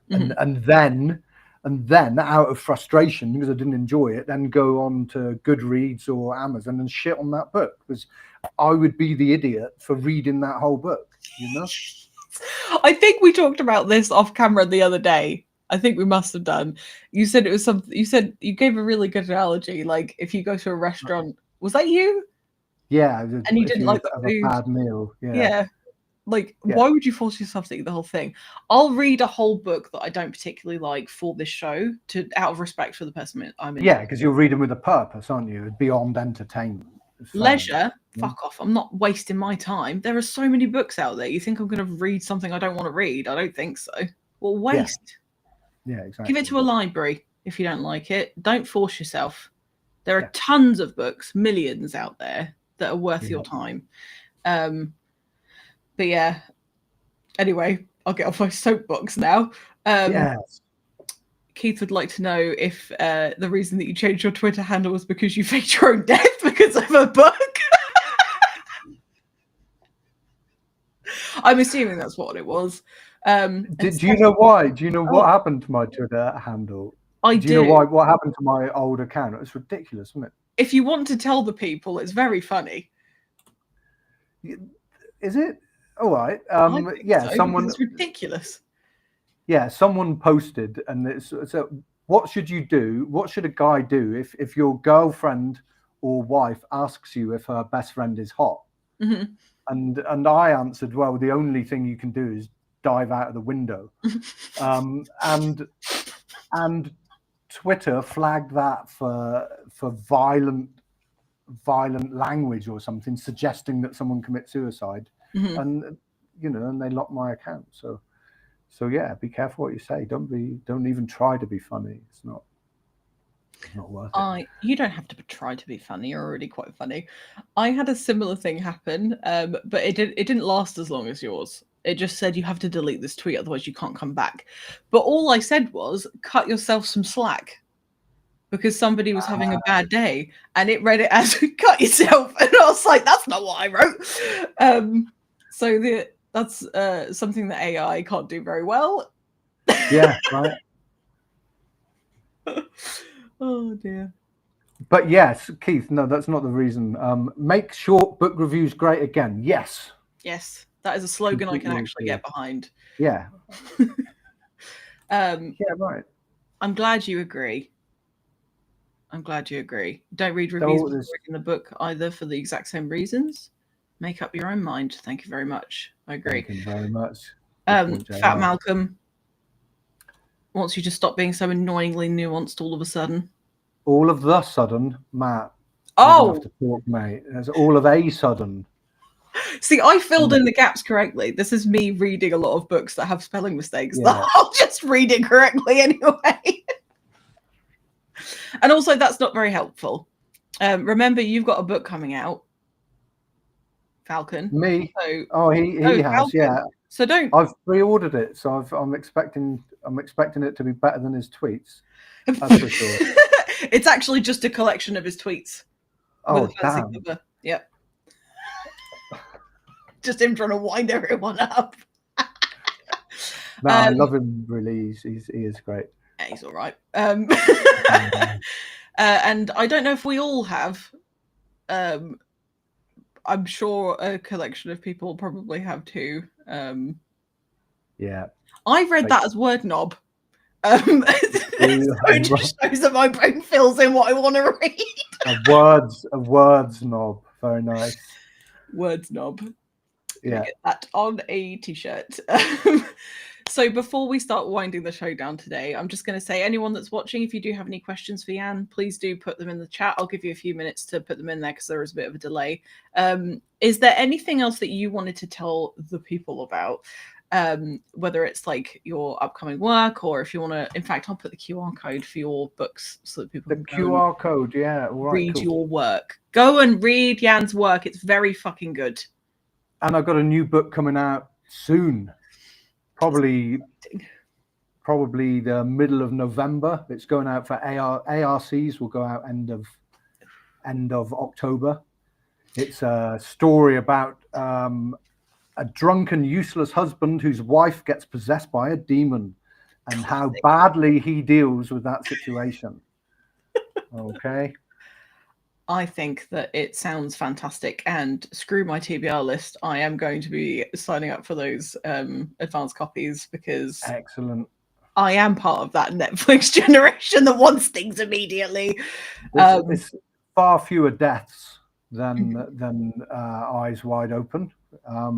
and then out of frustration because I didn't enjoy it, then go on to Goodreads or Amazon and shit on that book, because I would be the idiot for reading that whole book, you know. I think we talked about this off camera the other day. I think we must have done. You said it was something. You said you gave a really good analogy. Like, if you go to a restaurant, was that you? Yeah. And you didn't like the food. A bad meal. Yeah. Like, why would you force yourself to eat the whole thing? I'll read a whole book that I don't particularly like for this show, out of respect for the person I'm in. Yeah, because you're reading with a purpose, aren't you? Beyond entertainment. Leisure, fuck off. I'm not wasting my time. There are so many books out there. You think I'm going to read something I don't want to read? I don't think so. Well, waste. Yeah, exactly. Give it to a library if you don't like it. Don't force yourself. There are tons of books, millions out there that are worth your time. But yeah, anyway, I'll get off my soapbox now. Yes. Keith would like to know if the reason that you changed your Twitter handle was because you faked your own death because of a book. I'm assuming that's what it was. Do you know why? Do you know what happened to my Twitter handle? Do you know why? What happened to my old account? It's ridiculous, isn't it? If you want to tell the people, it's very funny. Is it? All right. Yeah, so, someone. It's ridiculous. Yeah, someone posted, and it's so. What should you do? What should a guy do if your girlfriend or wife asks you if her best friend is hot? Mm-hmm. And I answered, well, the only thing you can do is dive out of the window. And Twitter flagged that for violent language or something, suggesting that someone commit suicide. Mm-hmm. And and they locked my account. So yeah, be careful what you say. Don't even try to be funny. It's not worth it. You don't have to try to be funny. You're already quite funny. I had a similar thing happen, but it didn't last as long as yours. It just said you have to delete this tweet, otherwise you can't come back. But all I said was cut yourself some slack, because somebody was having a bad day, and it read it as cut yourself, and I was like, that's not what I wrote. So that's something that AI can't do very well. Yeah, right. Oh dear. But yes, Keith, no, that's not the reason. Make short book reviews great again. Yes. Yes, that is a slogan I can actually get behind. Yeah. Yeah, right. I'm glad you agree. Don't read reviews before reading the book either, for the exact same reasons. Make up your own mind. Thank you very much. I agree. Thank you very much. Fat Malcolm wants you to stop being so annoyingly nuanced all of a sudden. All of the sudden, Matt. Oh, have to talk, mate. There's all of a sudden. See, I filled in the gaps correctly. This is me reading a lot of books that have spelling mistakes. Yeah. I'll just read it correctly anyway. And also, that's not very helpful. Remember, you've got a book coming out, Falcon. Me? So, he has, Falcon. Yeah. So don't. I've pre-ordered it, so I'm expecting it to be better than his tweets. That's for sure. It's actually just a collection of his tweets. Oh, damn. Cover. Yep. Just him trying to wind everyone up. No, I love him, really. He is great. Yeah, he's all right. And I don't know if we all have. I'm sure a collection of people probably have too. Yeah. I've read that as word knob. It just shows that my brain fills in what I want to read. a words knob. Very nice. Words knob. Yeah. Get that on a t-shirt. So before we start winding the show down today, I'm just going to say, anyone that's watching, if you do have any questions for Jan, please do put them in the chat. I'll give you a few minutes to put them in there because there is a bit of a delay. Is there anything else that you wanted to tell the people about? Whether it's like your upcoming work, or if you want to, in fact, I'll put the QR code for your books so that people can QR code, yeah, right, read your work. Go and read Jan's work. It's very fucking good. And I've got a new book coming out soon. Probably the middle of November. It's going out for ARCs. Will go out end of October. It's a story about a drunken, useless husband whose wife gets possessed by a demon, and how badly he deals with that situation. Okay. I think that it sounds fantastic, and screw my TBR list. I am going to be signing up for those advanced copies because excellent. I am part of that Netflix generation that wants things immediately. It's far fewer deaths than Eyes Wide Open. I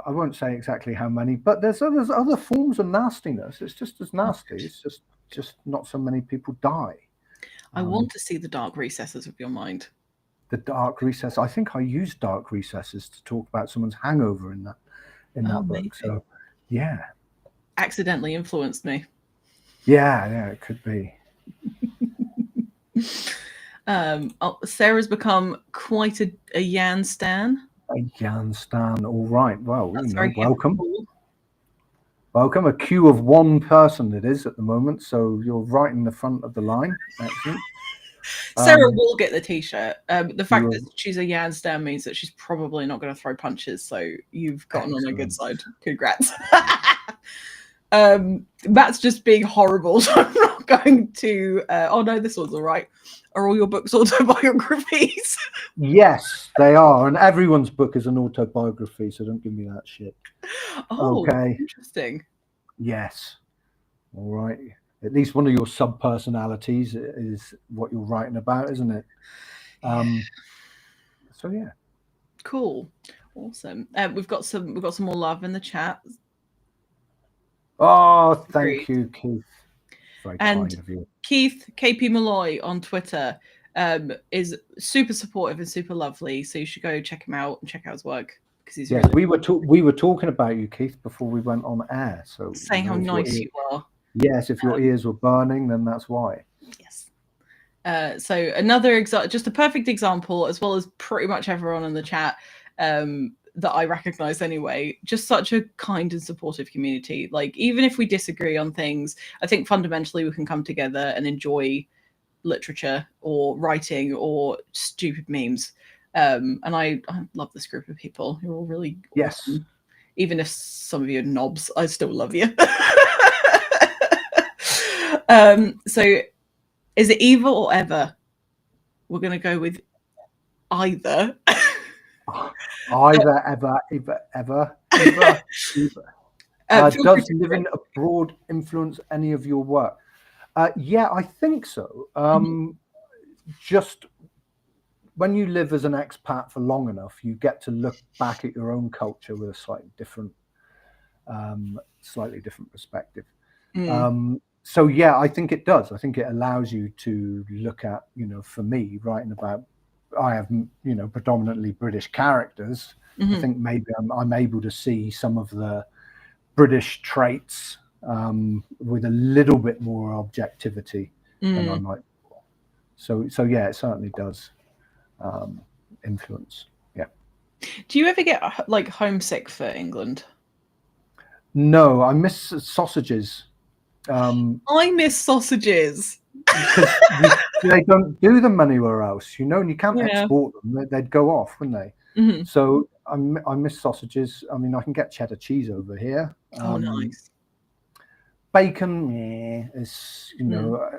won't say exactly how many, but there's other forms of nastiness. It's just as nasty. It's just not so many people die. I want to see the dark recesses of your mind. the Dark Recess. I think I used Dark Recesses to talk about someone's hangover in that book. So yeah, accidentally influenced me. Yeah, it could be. Sarah's become quite a Jan stan. A Jan stan, all right. Well, That's welcome. Welcome. A queue of one person it is at the moment, so you're right in the front of the line. Excellent. Sarah will get the t-shirt. The fact that she's a Jan stan means that she's probably not going to throw punches, so you've gotten on a good side. Congrats. That's just being horrible, so I'm not going to oh no, this one's all right. Are all your books autobiographies? Yes, they are, and everyone's book is an autobiography, so don't give me that shit. Oh, okay. Interesting. Yes. All right. At least one of your sub-personalities is what you're writing about, isn't it? So yeah. Cool. Awesome. We've got some more love in the chat. Oh, thank you, Keith. Very kind of you. Keith KP Malloy on Twitter is super supportive and super lovely. So you should go check him out and check out his work because he's really we were talking about you, Keith, before we went on air. So saying how nice you are. Yes, if your ears were burning, then that's why. Yes. So another just a perfect example, as well as pretty much everyone in the chat that I recognize anyway. Just such a kind and supportive community. Like, even if we disagree on things, I think fundamentally we can come together and enjoy literature or writing or stupid memes. And I love this group of people. You're all really awesome. Even if some of you are knobs, I still love you. So is it either or ever? We're going to go with either. Either, ever. Does living abroad influence any of your work? Yeah, I think so. Just when you live as an expat for long enough, you get to look back at your own culture with a slightly different perspective. So yeah, I think it does. I think it allows you to look at, for me, writing about, I have, predominantly British characters. I think maybe I'm able to see some of the British traits with a little bit more objectivity than I might. So yeah, it certainly does influence. Yeah. Do you ever get like homesick for England? No, I miss sausages. I miss sausages. Because they don't do them anywhere else, and you can't export them. They'd go off, wouldn't they? So I miss sausages. I mean, I can get cheddar cheese over here. Oh, nice. Bacon, is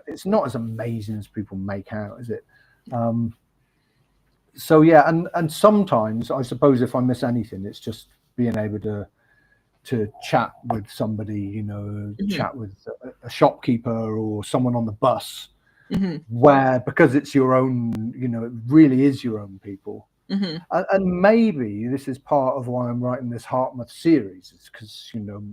it's not as amazing as people make out, is it? So yeah, and sometimes I suppose if I miss anything, it's just being able to chat with somebody, chat with a shopkeeper or someone on the bus, where, because it's your own, it really is your own people. And maybe this is part of why I'm writing this Hartmouth series, is because,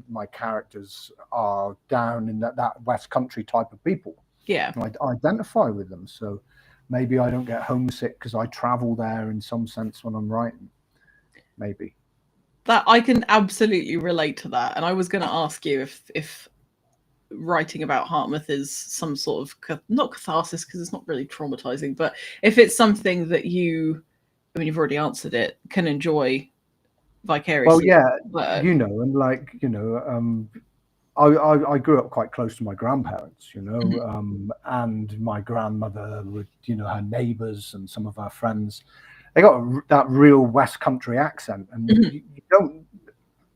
my characters are down in that West Country type of people. Yeah. I identify with them. So maybe I don't get homesick because I travel there in some sense when I'm writing. Maybe. That I can absolutely relate to that. And I was going to ask you if writing about Hartmouth is some sort of, not catharsis, because it's not really traumatizing, but if it's something that you've already answered it, can enjoy vicariously. Well, yeah, and like, I grew up quite close to my grandparents, and my grandmother would, her neighbors and some of our friends, they got that real West Country accent, and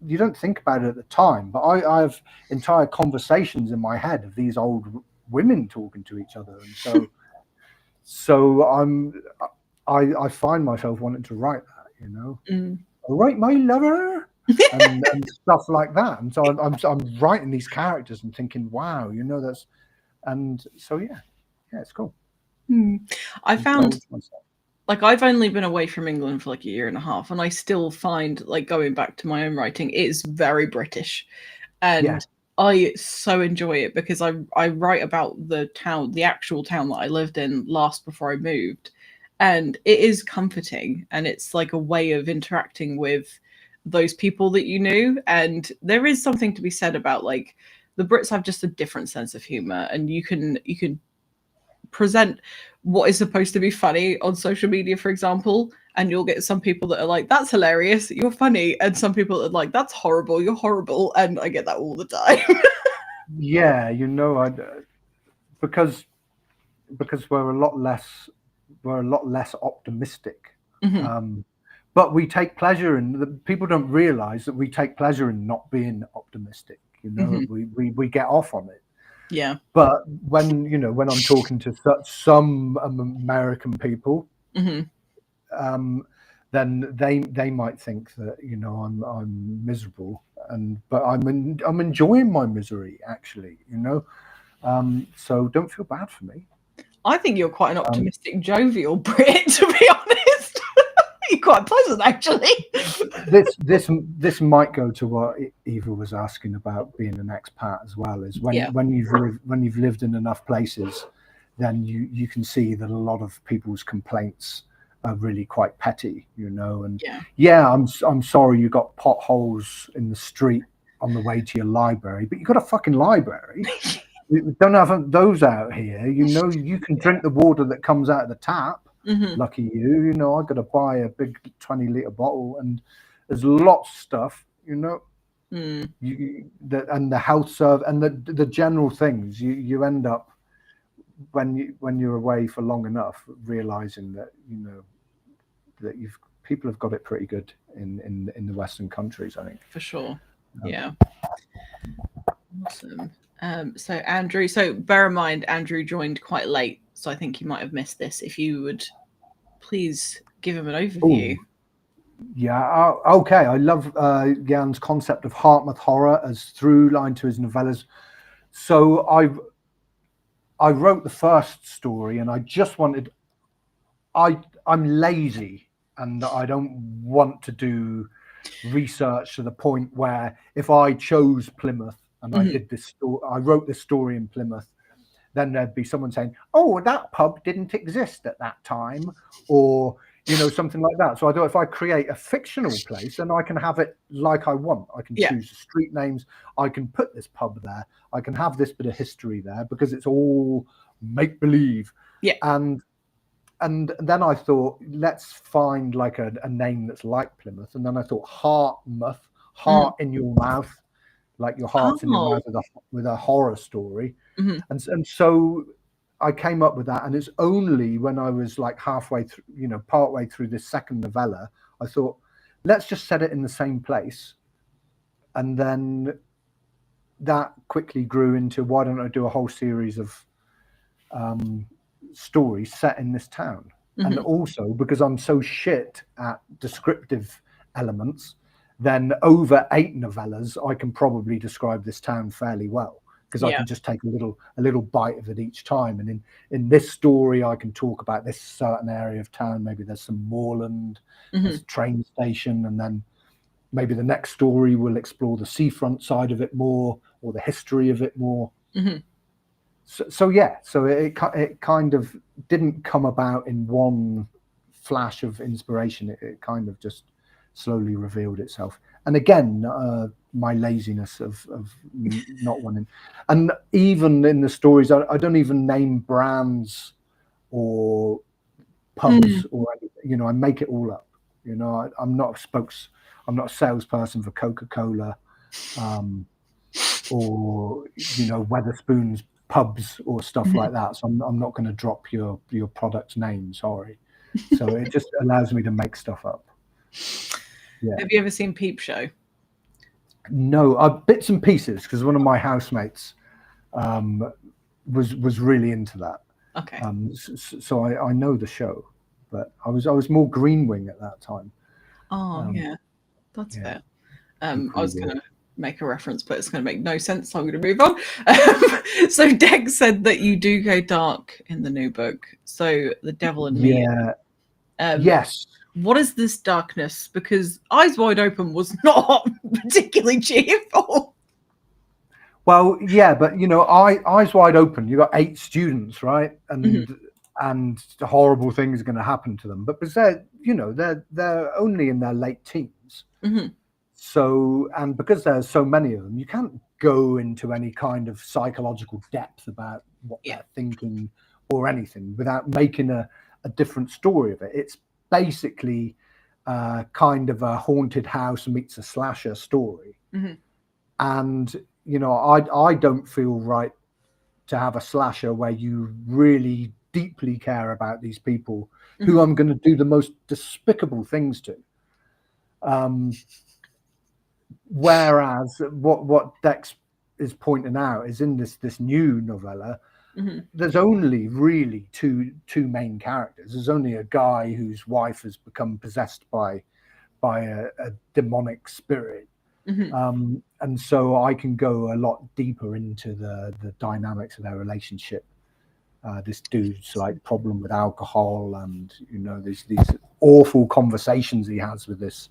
you don't think about it at the time. But I have entire conversations in my head of these old women talking to each other, and so I find myself wanting to write that, All right, my lover, and stuff like that. And so I'm writing these characters and thinking, wow, that's, and so yeah, it's cool. I found. Like, I've only been away from England for like a year and a half, and I still find, like, going back to my own writing, it is very British. And I so enjoy it because I write about the actual town that I lived in last before I moved. And it is comforting, and it's like a way of interacting with those people that you knew. And there is something to be said about like the Brits have just a different sense of humor, and you can present what is supposed to be funny on social media, for example, and you'll get some people that are like, that's hilarious, you're funny, and some people are like, that's horrible, you're horrible. And I get that all the time. Yeah, you know, because we're a lot less optimistic. Mhm. But we take pleasure in the people don't realize that we take pleasure in not being optimistic. You know, Mhm. we get off on it. Yeah. But when I'm talking to some American people, Mhm. then they might think that I'm miserable, but I'm enjoying my misery actually. So don't feel bad for me. I think you're quite an Um, optimistic, jovial Brit, to be honest. You're quite pleasant, actually. this might go to what Eva was asking about being an expat as well. Is Yeah. when you've lived in enough places, then you can see that a lot of people's complaints are really quite petty, And Yeah. I'm sorry you got potholes in the street on the way to your library, but you got a fucking library. We don't have those out here. You can drink the water that comes out of the tap. Mhm. Lucky you. I got to buy a big 20-liter bottle, and there's lots of stuff. Mm. And the health serve and the general things. You end up when you're away for long enough, realizing that that people have got it pretty good in the Western countries, I think. For sure. Yeah. Awesome. So Andrew, so bear in mind, Andrew joined quite late, so I think you might have missed this. If you would please give him an overview. Oh, yeah. Okay. I love Jan's concept of Hartmouth horror as through line to his novellas. So I wrote the first story, and I just wanted. I'm lazy, and I don't want to do research to the point where if I chose Plymouth and I did this story, I wrote this story in Plymouth, then there'd be someone saying, "Oh, that pub didn't exist at that time," or something like that. So I thought if I create a fictional place, then I can have it like I want. I can choose the street names. I can put this pub there. I can have this bit of history there because it's all make believe. Yeah. And then I thought, let's find like a name that's like Plymouth. And then I thought Hartmouth, heart in your mouth, like your heart's in your mouth with a horror story. And so I came up with that. And it's only when I was like halfway through, partway through this second novella, I thought, let's just set it in the same place. And then that quickly grew into, why don't I do a whole series of stories set in this town? And also because I'm so shit at descriptive elements, then over 8 novellas I can probably describe this town fairly well, because I can just take a little bite of it each time. And in this story I can talk about this certain area of town. Maybe there's some moorland, there's a train station, and then maybe the next story will explore the seafront side of it more, or the history of it more. So it kind of didn't come about in one flash of inspiration. It kind of just slowly revealed itself. And again, my laziness of not wanting. And even in the stories, I don't even name brands or pubs or anything. I make it all up. I'm not a salesperson for Coca-Cola, or Weatherspoons pubs or stuff like that. So I'm not going to drop your product name. Sorry. So it just allows me to make stuff up. Yeah. Have you ever seen Peep Show? No, bits and pieces, because one of my housemates was really into that. Okay. So I know the show, but I was more Green Wing at that time. Yeah, that's fair. I was going to make a reference, but it's going to make no sense, so I'm going to move on. So Dex said that you do go dark in the new book. So The Devil and Me. Yes. What is this darkness? Because Eyes Wide Open was not particularly cheerful. Well, yeah, but Eyes Wide Open, you got 8 students, right? And and horrible things are going to happen to them. But because they're only in their late teens. So, and because there's so many of them, you can't go into any kind of psychological depth about what they're thinking or anything without making a different story of it. It's basically kind of a haunted house meets a slasher story. And, I don't feel right to have a slasher where you really deeply care about these people who I'm going to do the most despicable things to. Whereas what Dex is pointing out is in this new novella, there's only really two main characters. There's only a guy whose wife has become possessed by a demonic spirit. And so I can go a lot deeper into the dynamics of their relationship. This dude's like problem with alcohol, and these awful conversations he has with this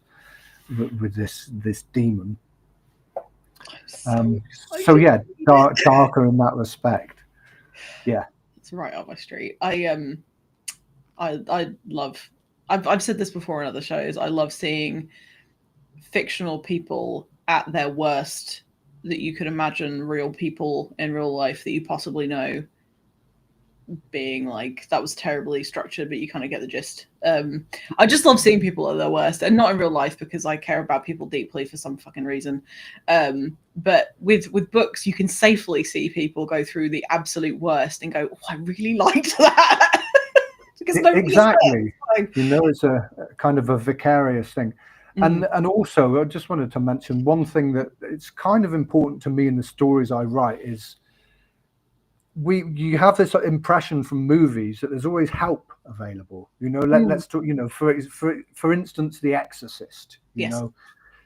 demon. So yeah, darker in that respect. Yeah, it's right up my street. I love. I've said this before in other shows. I love seeing fictional people at their worst that you could imagine real people in real life that you possibly know being like. That was terribly structured, but you kind of get the gist. I just love seeing people at their worst, and not in real life because I care about people deeply for some fucking reason. But with books, you can safely see people go through the absolute worst and go, "Oh, I really liked that." Exactly. It's a kind of a vicarious thing. And also, I just wanted to mention one thing that it's kind of important to me in the stories I write is you have this impression from movies that there's always help available. Let's talk. For instance, The Exorcist.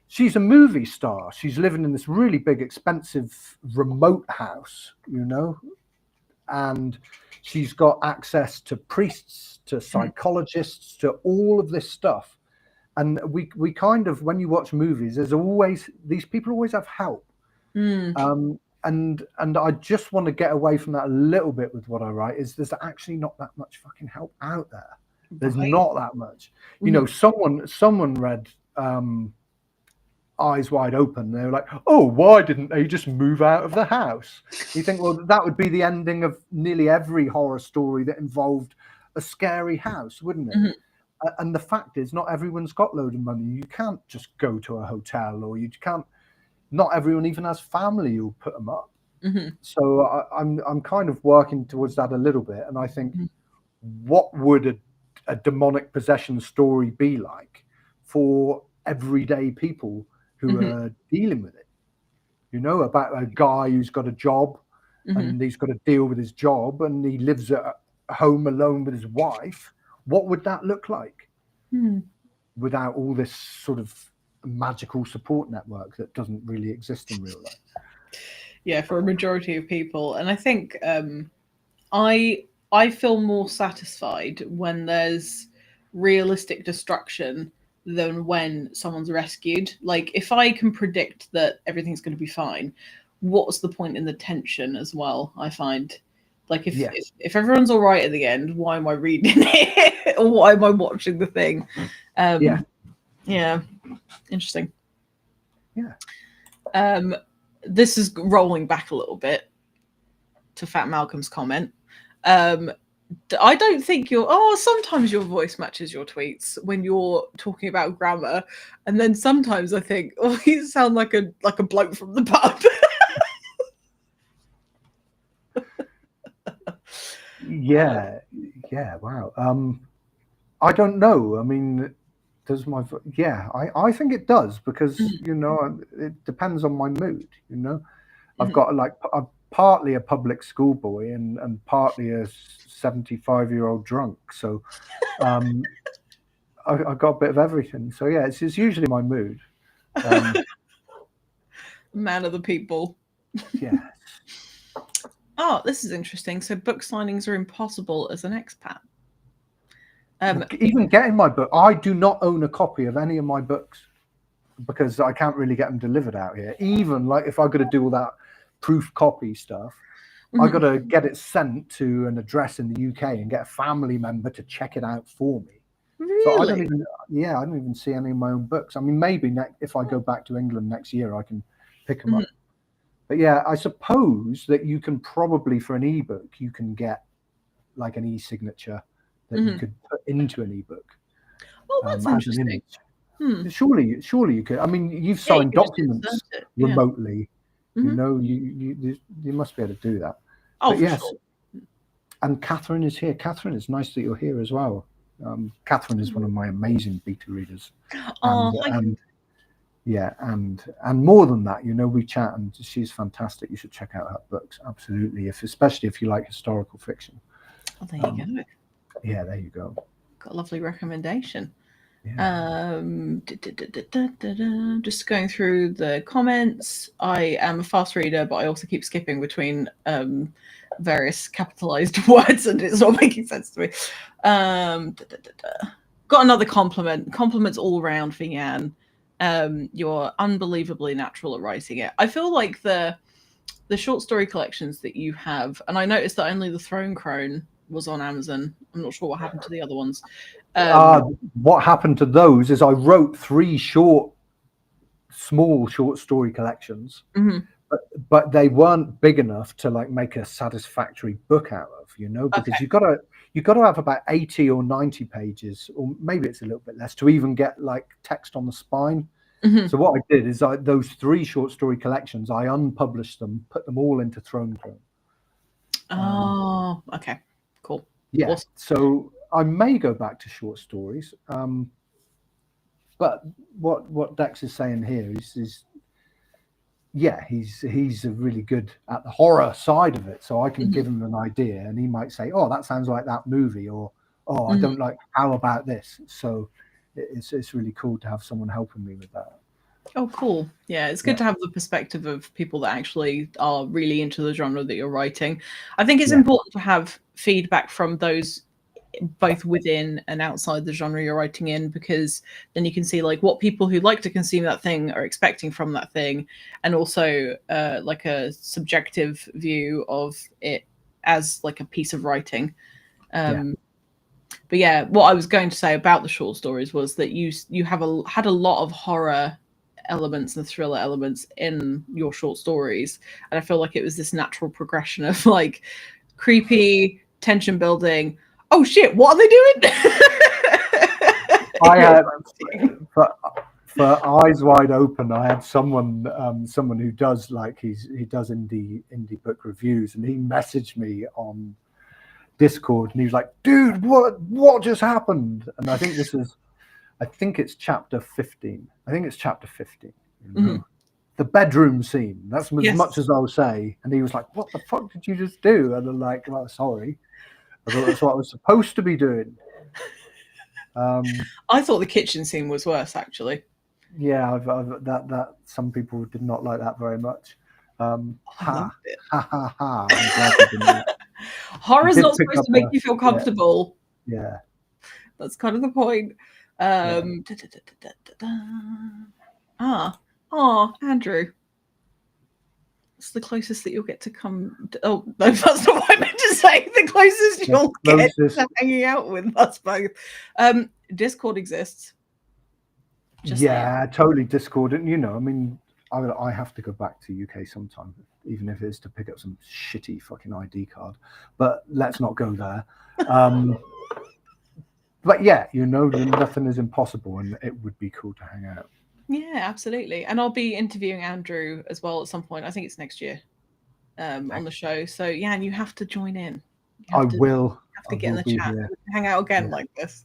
She's a movie star. She's living in this really big, expensive, remote house. And she's got access to priests, to psychologists, to all of this stuff. And we kind of, when you watch movies, there's always, these people always have help. And I just want to get away from that a little bit with what I write, is there's actually not that much fucking help out there. There's not that much. Someone read Eyes Wide Open. They were like, oh, why didn't they just move out of the house? You think, well, that would be the ending of nearly every horror story that involved a scary house, wouldn't it? And the fact is, not everyone's got loads of money. You can't just go to a hotel, or you can't. Not everyone even has family who'll put them up. So I'm kind of working towards that a little bit, and I think, what would a demonic possession story be like for everyday people who are dealing with it? About a guy who's got a job, and he's got to deal with his job, and he lives at home alone with his wife. What would that look like without all this sort of magical support network that doesn't really exist in real life? Yeah, for a majority of people. And I think I feel more satisfied when there's realistic destruction than when someone's rescued. Like, if I can predict that everything's going to be fine, what's the point in the tension as well? I find, like, if everyone's all right at the end, why am I reading it? Or why am I watching the thing? Yeah, interesting. Yeah. This is rolling back a little bit to Fat Malcolm's comment. I don't think sometimes your voice matches your tweets when you're talking about grammar, and then sometimes I think, oh, you sound like a bloke from the pub. Yeah, wow. I don't know. I mean, does my I think it does, because it depends on my mood. I've got I'm partly a public school boy and partly a 75-year-old drunk, so I've got a bit of everything. So yeah, it's usually my mood. Man of the people. Yeah. Oh, this is interesting. So book signings are impossible as an expat. Even getting my book, I do not own a copy of any of my books because I can't really get them delivered out here. Even like if I got to do all that proof copy stuff. I got to get it sent to an address in the UK and get a family member to check it out for me. Really? So I don't even see any of my own books. I mean, maybe if I go back to England next year, I can pick them up. But yeah, I suppose that you can probably, for an ebook, you can get like an e-signature that you could put into an ebook. Oh, that's interesting. Surely you could. I mean, you've signed documents remotely. You know, you must be able to do that. Oh, but yes. Sure. And Catherine is here. Catherine, it's nice that you're here as well. Catherine is one of my amazing beta readers. And more than that, you know, we chat, and she's fantastic. You should check out her books, absolutely. Especially if you like historical fiction. Oh, there you go. Yeah, there you go. Got a lovely recommendation. Yeah. Just going through the comments. I am a fast reader, but I also keep skipping between various capitalized words, and it's not making sense to me. Got another compliment. Compliments all around for Jan. You're unbelievably natural at writing it. I feel like the short story collections that you have, and I noticed that only the Throne Crone was on Amazon. I'm not sure what happened to the other ones. What happened to those is I wrote 3 small short story collections, but they weren't big enough to like make a satisfactory book out of, you know, because you've got to have about 80 or 90 pages, or maybe it's a little bit less, to even get like text on the spine. So what I did is those 3 short story collections, I unpublished them, put them all into Throne Crone. Oh, okay, cool. Yeah, awesome. So I may go back to short stories, but what Dex is saying here is he's really good at the horror side of it, so I can give him an idea, and he might say, "Oh, that sounds like that movie," or "Oh, I don't like. How about this?" So it's really cool to have someone helping me with that. Oh, cool. Yeah, it's good to have the perspective of people that actually are really into the genre that you're writing. I think it's important to have feedback from those both within and outside the genre you're writing in, because then you can see like what people who like to consume that thing are expecting from that thing, and also like a subjective view of it as like a piece of writing. But yeah, what I was going to say about the short stories was that you had a lot of horror elements and thriller elements in your short stories, and I feel like it was this natural progression of like creepy tension building. Oh shit, what are they doing? I had for Eyes Wide Open, I had someone who does like he does indie book reviews, and he messaged me on Discord, and he was like, "Dude, what just happened?" And I think it's chapter 15. I think it's chapter 15. You know? The bedroom scene. That's as much as I'll say. And he was like, "What the fuck did you just do?" And I'm like, "Well, sorry. I thought that's what I was supposed to be doing." I thought the kitchen scene was worse, actually. Yeah, that some people did not like that very much. I loved it. I'm glad you didn't. Horror's not supposed to make you feel comfortable. Yeah. That's kind of the point. Andrew. It's the closest that you'll get to come. Oh, no, that's not what I meant to say. The closest you'll get to hanging out with us both. Discord exists. Totally Discord. And, you know, I mean, I have to go back to UK sometime, even if it is to pick up some shitty fucking ID card. But let's not go there. But yeah, you know, nothing is impossible, and it would be cool to hang out. Yeah, absolutely. And I'll be interviewing Andrew as well at some point. I think it's next year on the show. So yeah, and you have to join in. I will. You have to get in the chat, hang out again like this.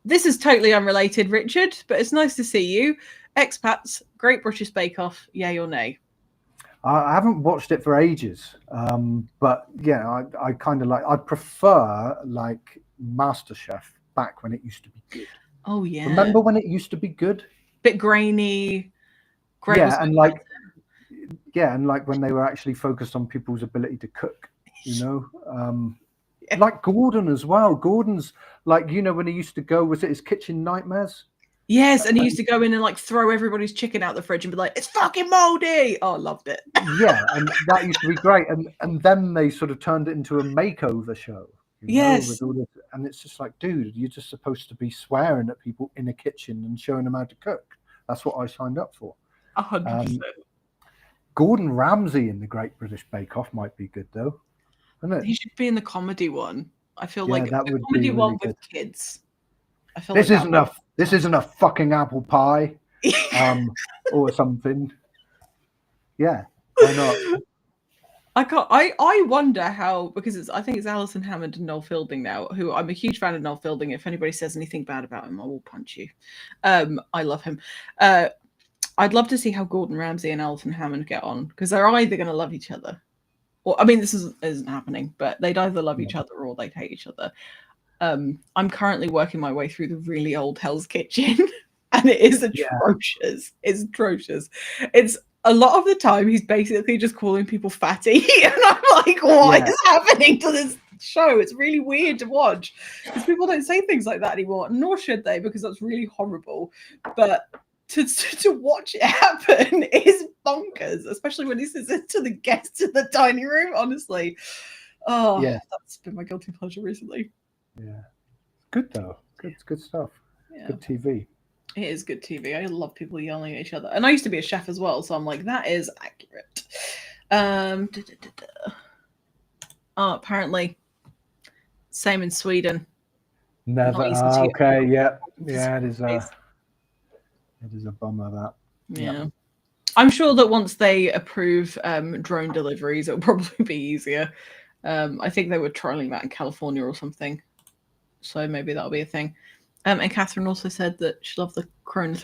This is totally unrelated, Richard, but it's nice to see you. Expats, Great British Bake Off, yay or nay? I haven't watched it for ages, but yeah, I kind of I prefer like MasterChef back when it used to be good. Oh yeah. Remember when it used to be good? Bit grainy. And like when they were actually focused on people's ability to cook, you know. Like Gordon as well. Gordon's like, you know, when he used to go, was it his Kitchen Nightmares? Yes, and he used to go in and like throw everybody's chicken out the fridge and be like, "It's fucking moldy." Oh, I loved it. Yeah, and that used to be great. And then they sort of turned it into a makeover show, Yes, with all this, and it's just like, dude, you're just supposed to be swearing at people in a kitchen and showing them how to cook. That's what I signed up for. 100%. Gordon Ramsay in the Great British Bake Off might be good though, isn't it? He should be in the comedy one. I feel Yeah, like that the would comedy be one really with good. kids. I feel This like isn't a fucking apple pie, or something. Yeah, why not? I wonder how, because I think it's Alison Hammond and Noel Fielding now, who I'm a huge fan of. Noel Fielding. If anybody says anything bad about him, I will punch you. I love him. I'd love to see how Gordon Ramsay and Alison Hammond get on, because they're either going to love each other, or, I mean, this isn't happening, but they'd either love each other or they'd hate each other. I'm currently working my way through the really old Hell's Kitchen, and it is atrocious. Yeah. It's atrocious. It's a lot of the time he's basically just calling people fatty, and I'm like, what is happening to this show? It's really weird to watch, because people don't say things like that anymore, nor should they, because that's really horrible. But to watch it happen is bonkers, especially when he says it to the guests in the dining room. Honestly, that's been my guilty pleasure recently. Yeah, good though. Good stuff. Yeah. Good TV. It is good TV. I love people yelling at each other, and I used to be a chef as well, so I'm like, that is accurate. Oh, apparently, same in Sweden. Never. Okay. Yeah. It is a bummer that. Yeah. I'm sure that once they approve drone deliveries, it'll probably be easier. I think they were trialing that in California or something, so maybe that'll be a thing. And Catherine also said that she loved the Throne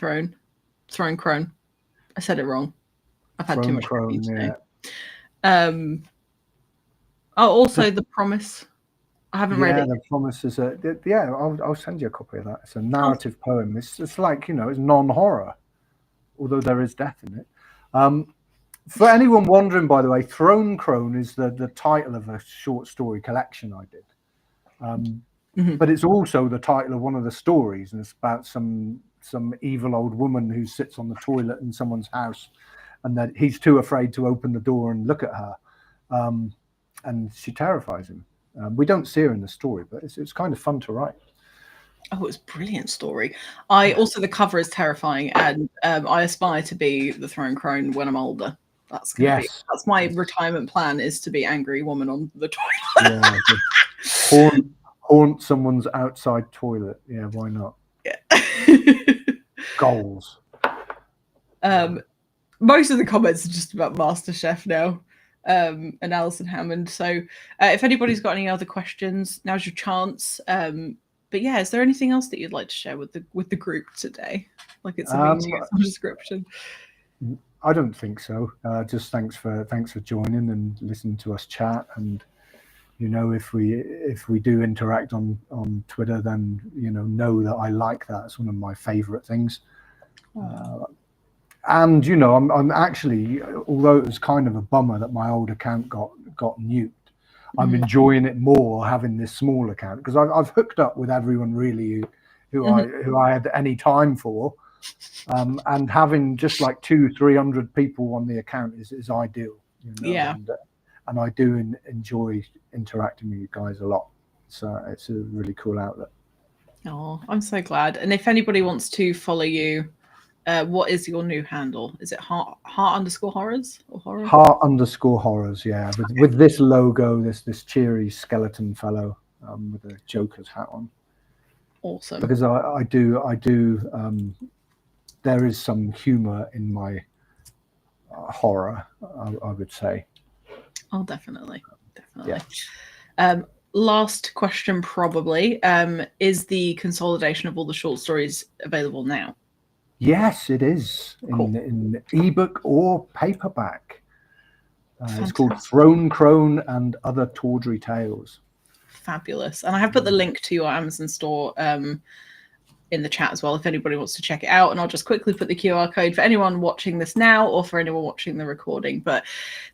Crone. I said it wrong. I've had too much caffeine today. Also The Promise. I haven't read it. The Promise is I'll send you a copy of that. It's a narrative poem. It's like, it's non-horror, although there is death in it. For anyone wondering, by the way, Throne Crone is the title of a short story collection I did. But it's also the title of one of the stories, and it's about some evil old woman who sits on the toilet in someone's house, and that he's too afraid to open the door and look at her, and she terrifies him. We don't see her in the story, but it's kind of fun to write. Oh, it's a brilliant story. Also, the cover is terrifying, and I aspire to be the Throne Crone when I'm older. That's that's my retirement plan, is to be angry woman on the toilet. Haunt someone's outside toilet. Yeah, why not? Yeah. Goals. Most of the comments are just about MasterChef now, and Alison Hammond. So if anybody's got any other questions, now's your chance. But yeah, is there anything else that you'd like to share with the group today? Like it's a meeting of some description. I don't think so. Just thanks for joining and listening to us chat. And if we do interact on Twitter, then know that I like that. It's one of my favorite things. And I'm actually, although it was kind of a bummer that my old account got nuked, I'm enjoying it more having this small account, because I've hooked up with everyone really who I had any time for, and having just like 200-300 people on the account is ideal. And I do enjoy interacting with you guys a lot. So it's a really cool outlet. Oh, I'm so glad. And if anybody wants to follow you, what is your new handle? Is it heart_horrors or horror? Heart_horrors, yeah. With this logo, this cheery skeleton fellow with a Joker's hat on. Awesome. Because I do. There is some humor in my horror, I would say. Oh, definitely. Yeah. Last question, probably. Is the consolidation of all the short stories available now? Yes, it is. Cool. In ebook or paperback. It's called Throne Crone and Other Tawdry Tales. Fabulous. And I have put the link to your Amazon store in the chat as well if anybody wants to check it out. And I'll just quickly put the QR code for anyone watching this now or for anyone watching the recording. But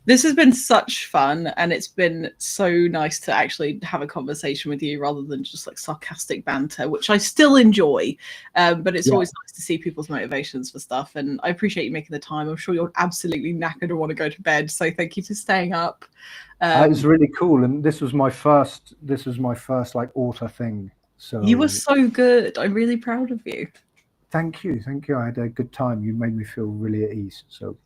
this has been such fun, and it's been so nice to actually have a conversation with you rather than just like sarcastic banter, which I still enjoy. But it's always nice to see people's motivations for stuff, and I appreciate you making the time. I'm sure you're absolutely knackered and want to go to bed, so thank you for staying up. It was really cool, and this was my first like author thing. So you were so good. I'm really proud of you. Thank you. I had a good time. You made me feel really at ease. So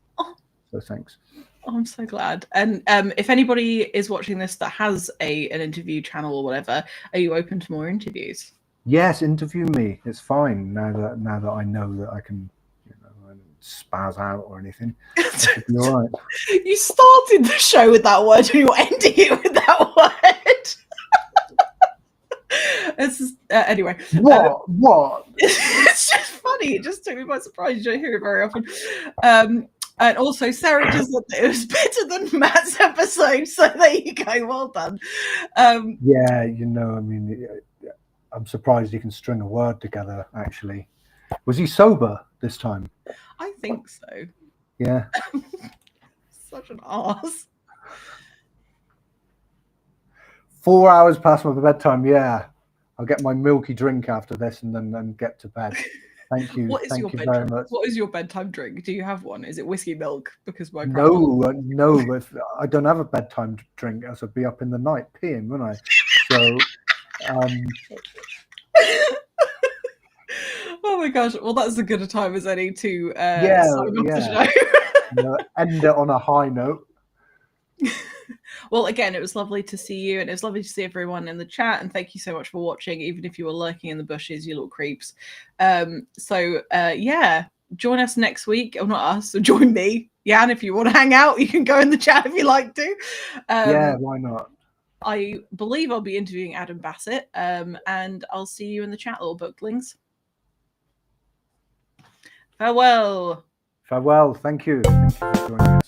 thanks. Oh, I'm so glad. And if anybody is watching this that has an interview channel or whatever, are you open to more interviews? Yes, interview me. It's fine now that I know that I can, spaz out or anything. It'll be all right. You started the show with that word and you're ending it with that word. It's just, anyway. What? It's just funny. It just took me by surprise. You don't hear it very often. And also, Sarah just said that it was better than Matt's episode. So there you go. Well done. Yeah, I mean, I'm surprised he can string a word together, actually. Was he sober this time? I think so. Yeah. Such an arse. 4 hours past my bedtime. Yeah. I'll get my milky drink after this and then get to bed. Thank you. Thank you very much. What is your bedtime drink? Do you have one? Is it whiskey milk? Because my no. If I don't have a bedtime drink, as I'd be up in the night peeing, wouldn't I? So, oh my gosh! Well, that's as good a time as any to sign off the show. End it on a high note. Well, again, it was lovely to see you, and it was lovely to see everyone in the chat, and thank you so much for watching, even if you were lurking in the bushes, you little creeps. Yeah, join us next week, or not us, or join me, Jan, if you want to hang out. You can go in the chat if you like to. Yeah, why not? I believe I'll be interviewing Adam Bassett, and I'll see you in the chat, little booklings. Farewell. Farewell. Thank you. Thank you for joining us.